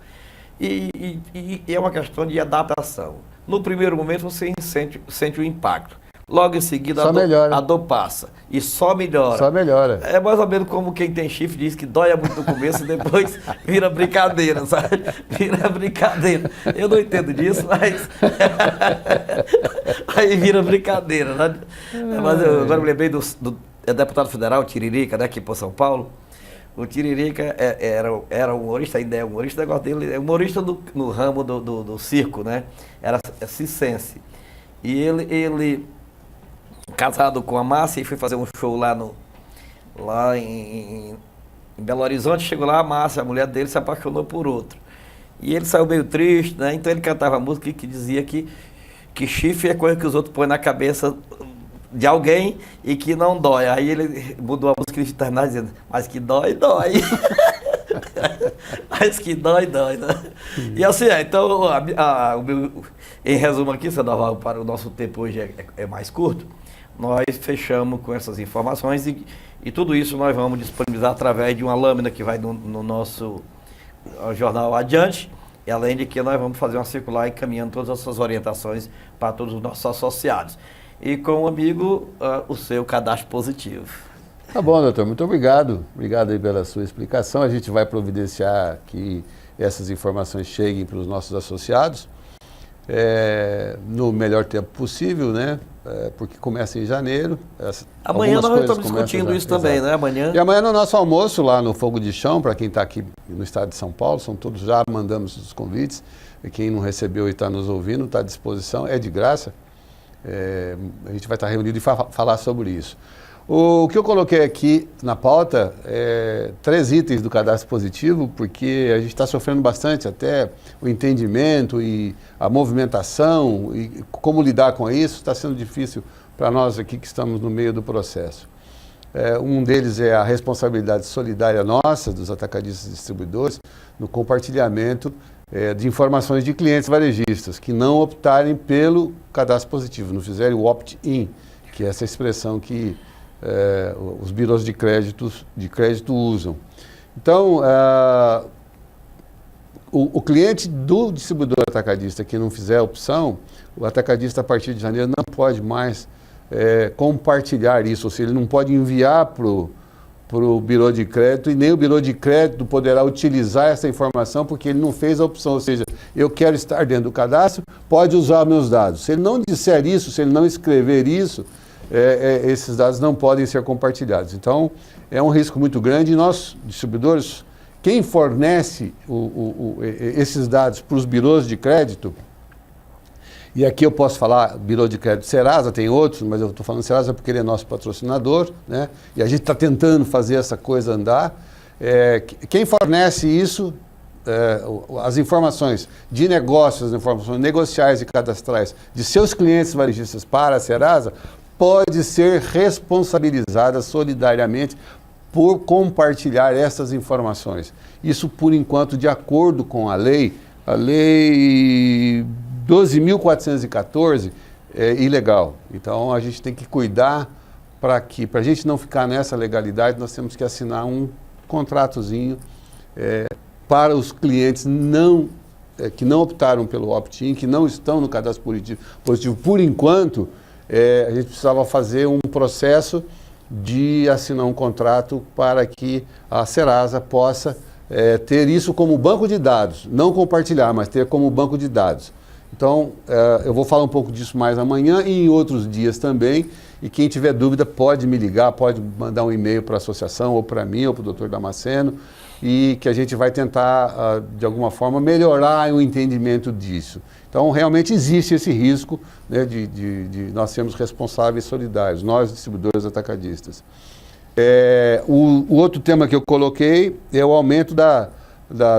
E é uma questão de adaptação. No primeiro momento você sente o impacto. Logo em seguida a dor passa e só melhora. Só melhora. É mais ou menos como quem tem chifre diz que dói muito no começo e depois vira brincadeira, sabe? Vira brincadeira. Eu não entendo disso, mas aí vira brincadeira, né? Mas eu agora me lembrei do deputado federal, Tiririca, né, aqui por São Paulo. O Tiririca era humorista, ainda é humorista, o negócio dele é humorista no ramo do circo, né? Era circense. E ele casado com a Márcia, e foi fazer um show lá em Belo Horizonte. Chegou lá, a Márcia, a mulher dele, se apaixonou por outro. E ele saiu meio triste, né? Então ele cantava música que dizia que chifre é coisa que os outros põem na cabeça de alguém e que não dói. Aí ele mudou a música e terminou dizendo, mas que dói, dói. Mas que dói, dói, né? E assim, então, em resumo aqui, Sandoval, para o nosso tempo hoje é mais curto, nós fechamos com essas informações e tudo isso nós vamos disponibilizar através de uma lâmina que vai no nosso jornal adiante, e além de que nós vamos fazer uma circular encaminhando todas essas orientações para todos os nossos associados. E com o amigo, o seu cadastro positivo. Tá bom, doutor, muito obrigado. Obrigado aí pela sua explicação. A gente vai providenciar que essas informações cheguem para os nossos associados no melhor tempo possível, né? Porque começa em janeiro. Amanhã nós estamos discutindo isso também, né? Amanhã. E amanhã no nosso almoço lá no Fogo de Chão, para quem está aqui no estado de São Paulo, são todos, já mandamos os convites. E quem não recebeu e está nos ouvindo, está à disposição, é de graça. A gente vai estar reunido e falar sobre isso. O que eu coloquei aqui na pauta é 3 itens do cadastro positivo, porque a gente está sofrendo bastante, até o entendimento e a movimentação e como lidar com isso está sendo difícil para nós aqui que estamos no meio do processo. Um deles é a responsabilidade solidária nossa, dos atacadistas e distribuidores, no compartilhamento de informações de clientes varejistas que não optarem pelo cadastro positivo, não fizerem o opt-in, que é essa expressão que os birôs de crédito usam. Então, o cliente do distribuidor atacadista que não fizer a opção, o atacadista a partir de janeiro não pode mais compartilhar isso, ou seja, ele não pode enviar para o birô de crédito e nem o birô de crédito poderá utilizar essa informação porque ele não fez a opção, ou seja, eu quero estar dentro do cadastro, pode usar meus dados. Se ele não disser isso, se ele não escrever isso, esses dados não podem ser compartilhados. Então, é um risco muito grande e nós, distribuidores, quem fornece esses dados para os birôs de crédito, e aqui eu posso falar birô de crédito Serasa, tem outros, mas eu estou falando Serasa porque ele é nosso patrocinador, né? E a gente está tentando fazer essa coisa andar. Quem fornece isso, as informações de negócios, as informações negociais e cadastrais de seus clientes varejistas para a Serasa, pode ser responsabilizada solidariamente por compartilhar essas informações. Isso, por enquanto, de acordo com a lei 12.414 é ilegal. Então, a gente tem que cuidar para a gente não ficar nessa legalidade, nós temos que assinar um contratozinho para os clientes que não optaram pelo opt-in, que não estão no cadastro positivo por enquanto. A gente precisava fazer um processo de assinar um contrato para que a Serasa possa ter isso como banco de dados, não compartilhar, mas ter como banco de dados. Então, eu vou falar um pouco disso mais amanhã e em outros dias também, e quem tiver dúvida pode me ligar, pode mandar um e-mail para a associação, ou para mim, ou para o Dr. Damasceno, e que a gente vai tentar, de alguma forma, melhorar o entendimento disso. Então, realmente existe esse risco, né, de nós sermos responsáveis solidários, nós distribuidores atacadistas. O outro tema que eu coloquei é o aumento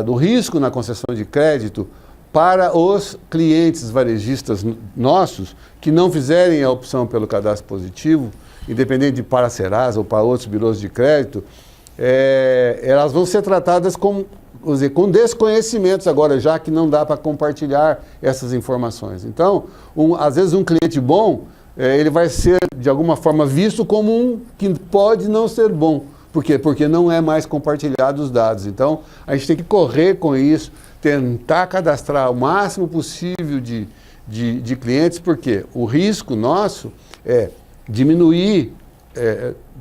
do risco na concessão de crédito para os clientes varejistas nossos que não fizerem a opção pelo cadastro positivo independente de para a Serasa ou para outros birôs de crédito, elas vão ser tratadas com desconhecimentos agora, já que não dá para compartilhar essas informações. Então, às vezes um cliente bom, ele vai ser, de alguma forma, visto como um que pode não ser bom. Por quê? Porque não é mais compartilhado os dados. Então, a gente tem que correr com isso, tentar cadastrar o máximo possível de clientes, porque o risco nosso é diminuir,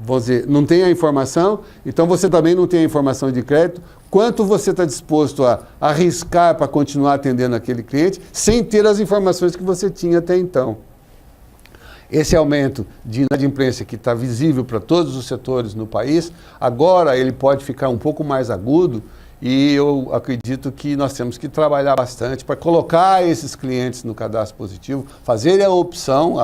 vamos dizer, não tem a informação, então você também não tem a informação de crédito. Quanto você está disposto a arriscar para continuar atendendo aquele cliente sem ter as informações que você tinha até então? Esse aumento de inadimplência que está visível para todos os setores no país, agora ele pode ficar um pouco mais agudo e eu acredito que nós temos que trabalhar bastante para colocar esses clientes no cadastro positivo, fazer a opção,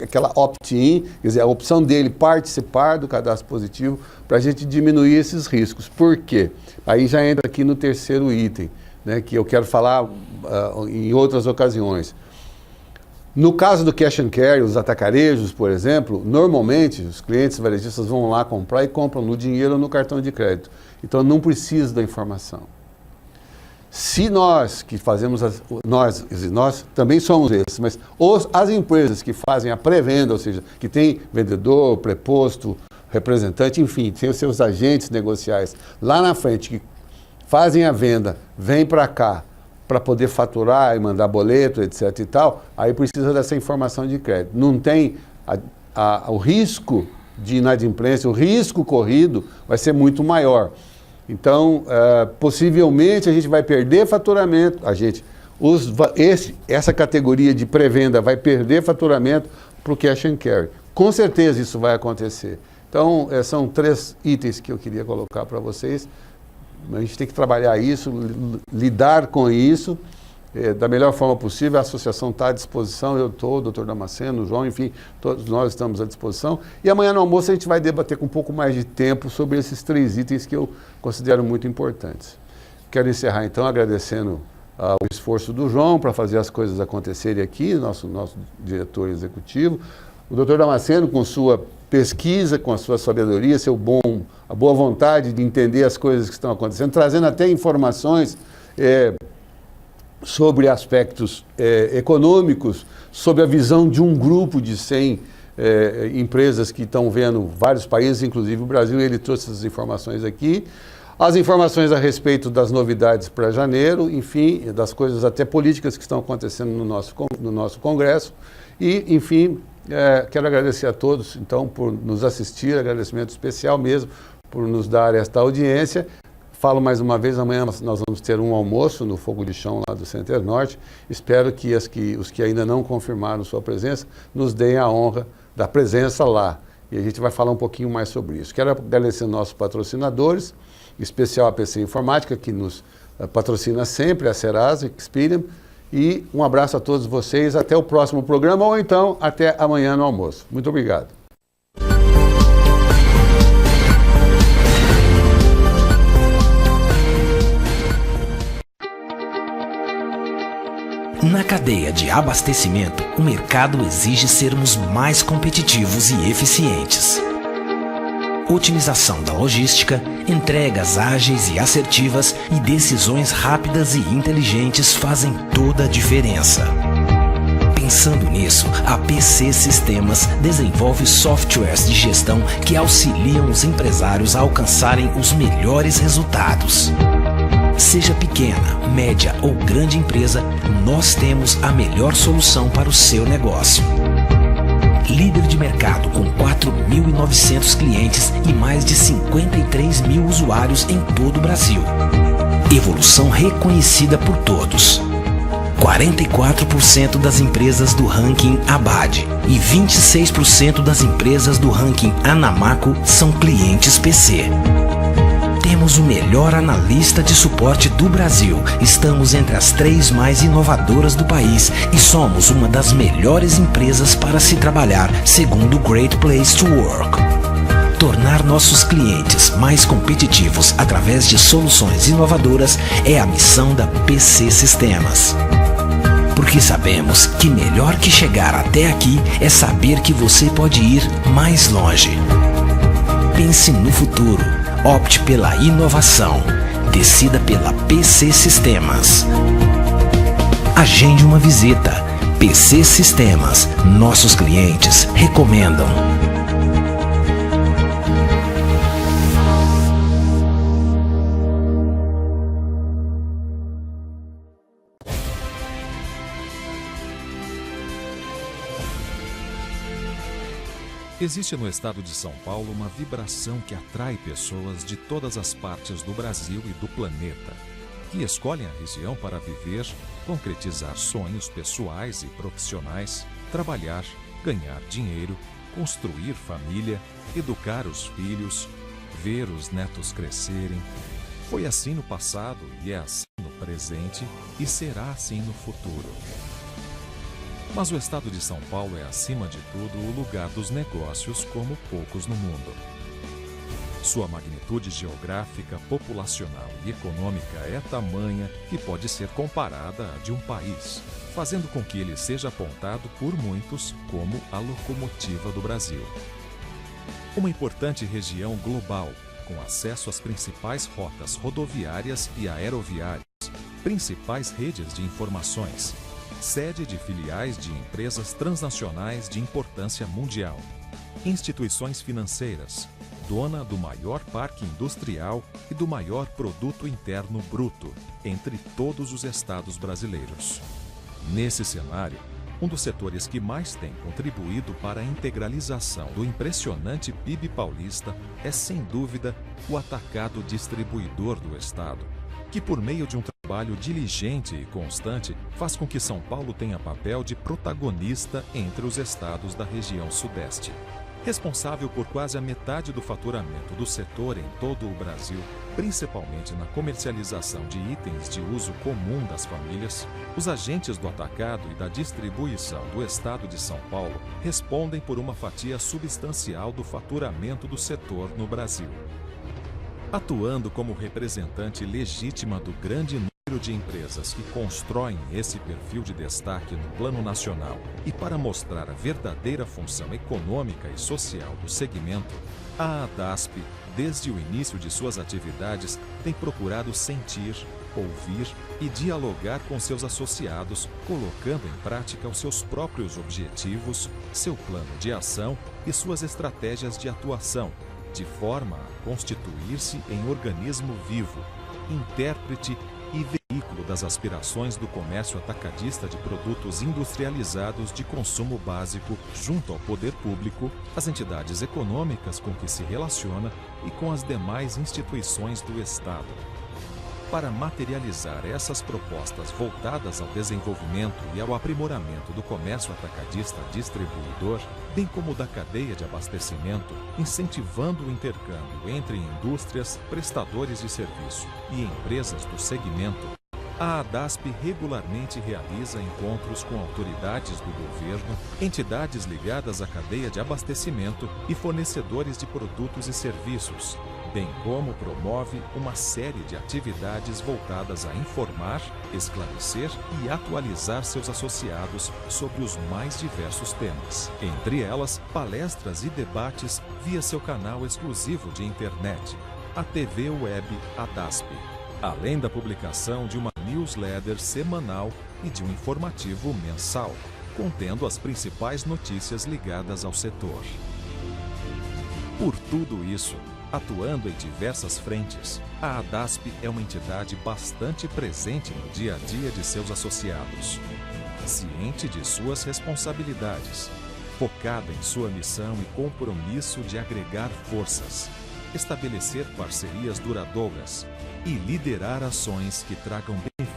aquela opt-in, quer dizer, a opção dele participar do cadastro positivo para a gente diminuir esses riscos. Por quê? Aí já entra aqui no terceiro item, né, que eu quero falar em outras ocasiões. No caso do cash and carry, os atacarejos, por exemplo, normalmente os clientes varejistas vão lá comprar e compram no dinheiro ou no cartão de crédito. Então não precisa da informação. Se nós que fazemos, nós também somos esses, mas as empresas que fazem a pré-venda, ou seja, que tem vendedor, preposto, representante, enfim, tem os seus agentes negociais lá na frente que fazem a venda, vêm para cá, para poder faturar e mandar boleto, etc. e tal, aí precisa dessa informação de crédito. Não tem o risco de inadimplência, o risco corrido vai ser muito maior. Então, possivelmente a gente vai perder faturamento, essa categoria de pré-venda vai perder faturamento para o cash and carry. Com certeza isso vai acontecer. Então, são 3 itens que eu queria colocar para vocês. A gente tem que trabalhar isso, lidar com isso da melhor forma possível. A associação está à disposição, eu estou, o doutor Damasceno, o João, enfim, todos nós estamos à disposição. E amanhã no almoço a gente vai debater com um pouco mais de tempo sobre esses 3 itens que eu considero muito importantes. Quero encerrar então agradecendo o esforço do João para fazer as coisas acontecerem aqui, nosso diretor executivo. O doutor Damasceno, com sua pesquisa, com a sua sabedoria, a boa vontade de entender as coisas que estão acontecendo, trazendo até informações sobre aspectos econômicos, sobre a visão de um grupo de 100 empresas que estão vendo vários países, inclusive o Brasil. Ele trouxe essas informações aqui. As informações a respeito das novidades para janeiro, enfim, das coisas até políticas que estão acontecendo no nosso Congresso. E, enfim, quero agradecer a todos, então, por nos assistir, agradecimento especial mesmo por nos dar esta audiência. Falo mais uma vez, amanhã nós vamos ter um almoço no Fogo de Chão lá do Center Norte. Espero que os que ainda não confirmaram sua presença nos deem a honra da presença lá. E a gente vai falar um pouquinho mais sobre isso. Quero agradecer nossos patrocinadores, em especial a PC Informática, que nos patrocina sempre, a Serasa, Experian. E um abraço a todos vocês, até o próximo programa, ou então até amanhã no almoço. Muito obrigado. Na cadeia de abastecimento, o mercado exige sermos mais competitivos e eficientes. Otimização da logística, entregas ágeis e assertivas e decisões rápidas e inteligentes fazem toda a diferença. Pensando nisso, a PC Sistemas desenvolve softwares de gestão que auxiliam os empresários a alcançarem os melhores resultados. Seja pequena, média ou grande empresa, nós temos a melhor solução para o seu negócio. Líder de mercado com 4.900 clientes e mais de 53 mil usuários em todo o Brasil. Evolução reconhecida por todos. 44% das empresas do ranking Abad e 26% das empresas do ranking Anamaco são clientes PC. Temos o melhor analista de suporte do Brasil, estamos entre as 3 mais inovadoras do país e somos uma das melhores empresas para se trabalhar, segundo o Great Place to Work. Tornar nossos clientes mais competitivos através de soluções inovadoras é a missão da PC Sistemas. Porque sabemos que melhor que chegar até aqui é saber que você pode ir mais longe. Pense no futuro. Opte pela inovação. Decida pela PC Sistemas. Agende uma visita. PC Sistemas. Nossos clientes recomendam. Existe no estado de São Paulo uma vibração que atrai pessoas de todas as partes do Brasil e do planeta, que escolhem a região para viver, concretizar sonhos pessoais e profissionais, trabalhar, ganhar dinheiro, construir família, educar os filhos, ver os netos crescerem. Foi assim no passado e é assim no presente e será assim no futuro. Mas o estado de São Paulo é, acima de tudo, o lugar dos negócios como poucos no mundo. Sua magnitude geográfica, populacional e econômica é tamanha que pode ser comparada à de um país, fazendo com que ele seja apontado por muitos como a locomotiva do Brasil. Uma importante região global, com acesso às principais rotas rodoviárias e aeroviárias, principais redes de informações, sede de filiais de empresas transnacionais de importância mundial, instituições financeiras, dona do maior parque industrial e do maior produto interno bruto entre todos os estados brasileiros. Nesse cenário, um dos setores que mais tem contribuído para a integralização do impressionante PIB paulista é, sem dúvida, o atacado distribuidor do estado, que por meio de um trabalho diligente e constante faz com que São Paulo tenha papel de protagonista entre os estados da região sudeste. Responsável por quase a metade do faturamento do setor em todo o Brasil, principalmente na comercialização de itens de uso comum das famílias, os agentes do atacado e da distribuição do estado de São Paulo respondem por uma fatia substancial do faturamento do setor no Brasil. Atuando como representante legítima do grande número de empresas que constroem esse perfil de destaque no plano nacional e para mostrar a verdadeira função econômica e social do segmento, a ADASP, desde o início de suas atividades, tem procurado sentir, ouvir e dialogar com seus associados, colocando em prática os seus próprios objetivos, seu plano de ação e suas estratégias de atuação, de forma a constituir-se em organismo vivo, intérprete e veículo das aspirações do comércio atacadista de produtos industrializados de consumo básico junto ao poder público, às entidades econômicas com que se relaciona e com as demais instituições do Estado. Para materializar essas propostas voltadas ao desenvolvimento e ao aprimoramento do comércio atacadista distribuidor, bem como da cadeia de abastecimento, incentivando o intercâmbio entre indústrias, prestadores de serviço e empresas do segmento, a ADASP regularmente realiza encontros com autoridades do governo, entidades ligadas à cadeia de abastecimento e fornecedores de produtos e serviços, bem como promove uma série de atividades voltadas a informar, esclarecer e atualizar seus associados sobre os mais diversos temas. Entre elas, palestras e debates via seu canal exclusivo de internet, a TV Web ADASP, além da publicação de uma newsletter semanal e de um informativo mensal, contendo as principais notícias ligadas ao setor. Por tudo isso, atuando em diversas frentes, a ADASP é uma entidade bastante presente no dia a dia de seus associados, ciente de suas responsabilidades, focada em sua missão e compromisso de agregar forças, estabelecer parcerias duradouras e liderar ações que tragam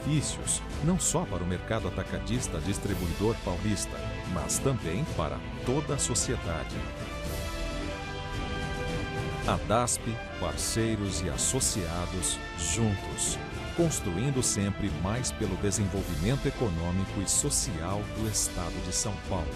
benefícios não só para o mercado atacadista distribuidor paulista, mas também para toda a sociedade. ADASP, parceiros e associados, juntos, construindo sempre mais pelo desenvolvimento econômico e social do Estado de São Paulo.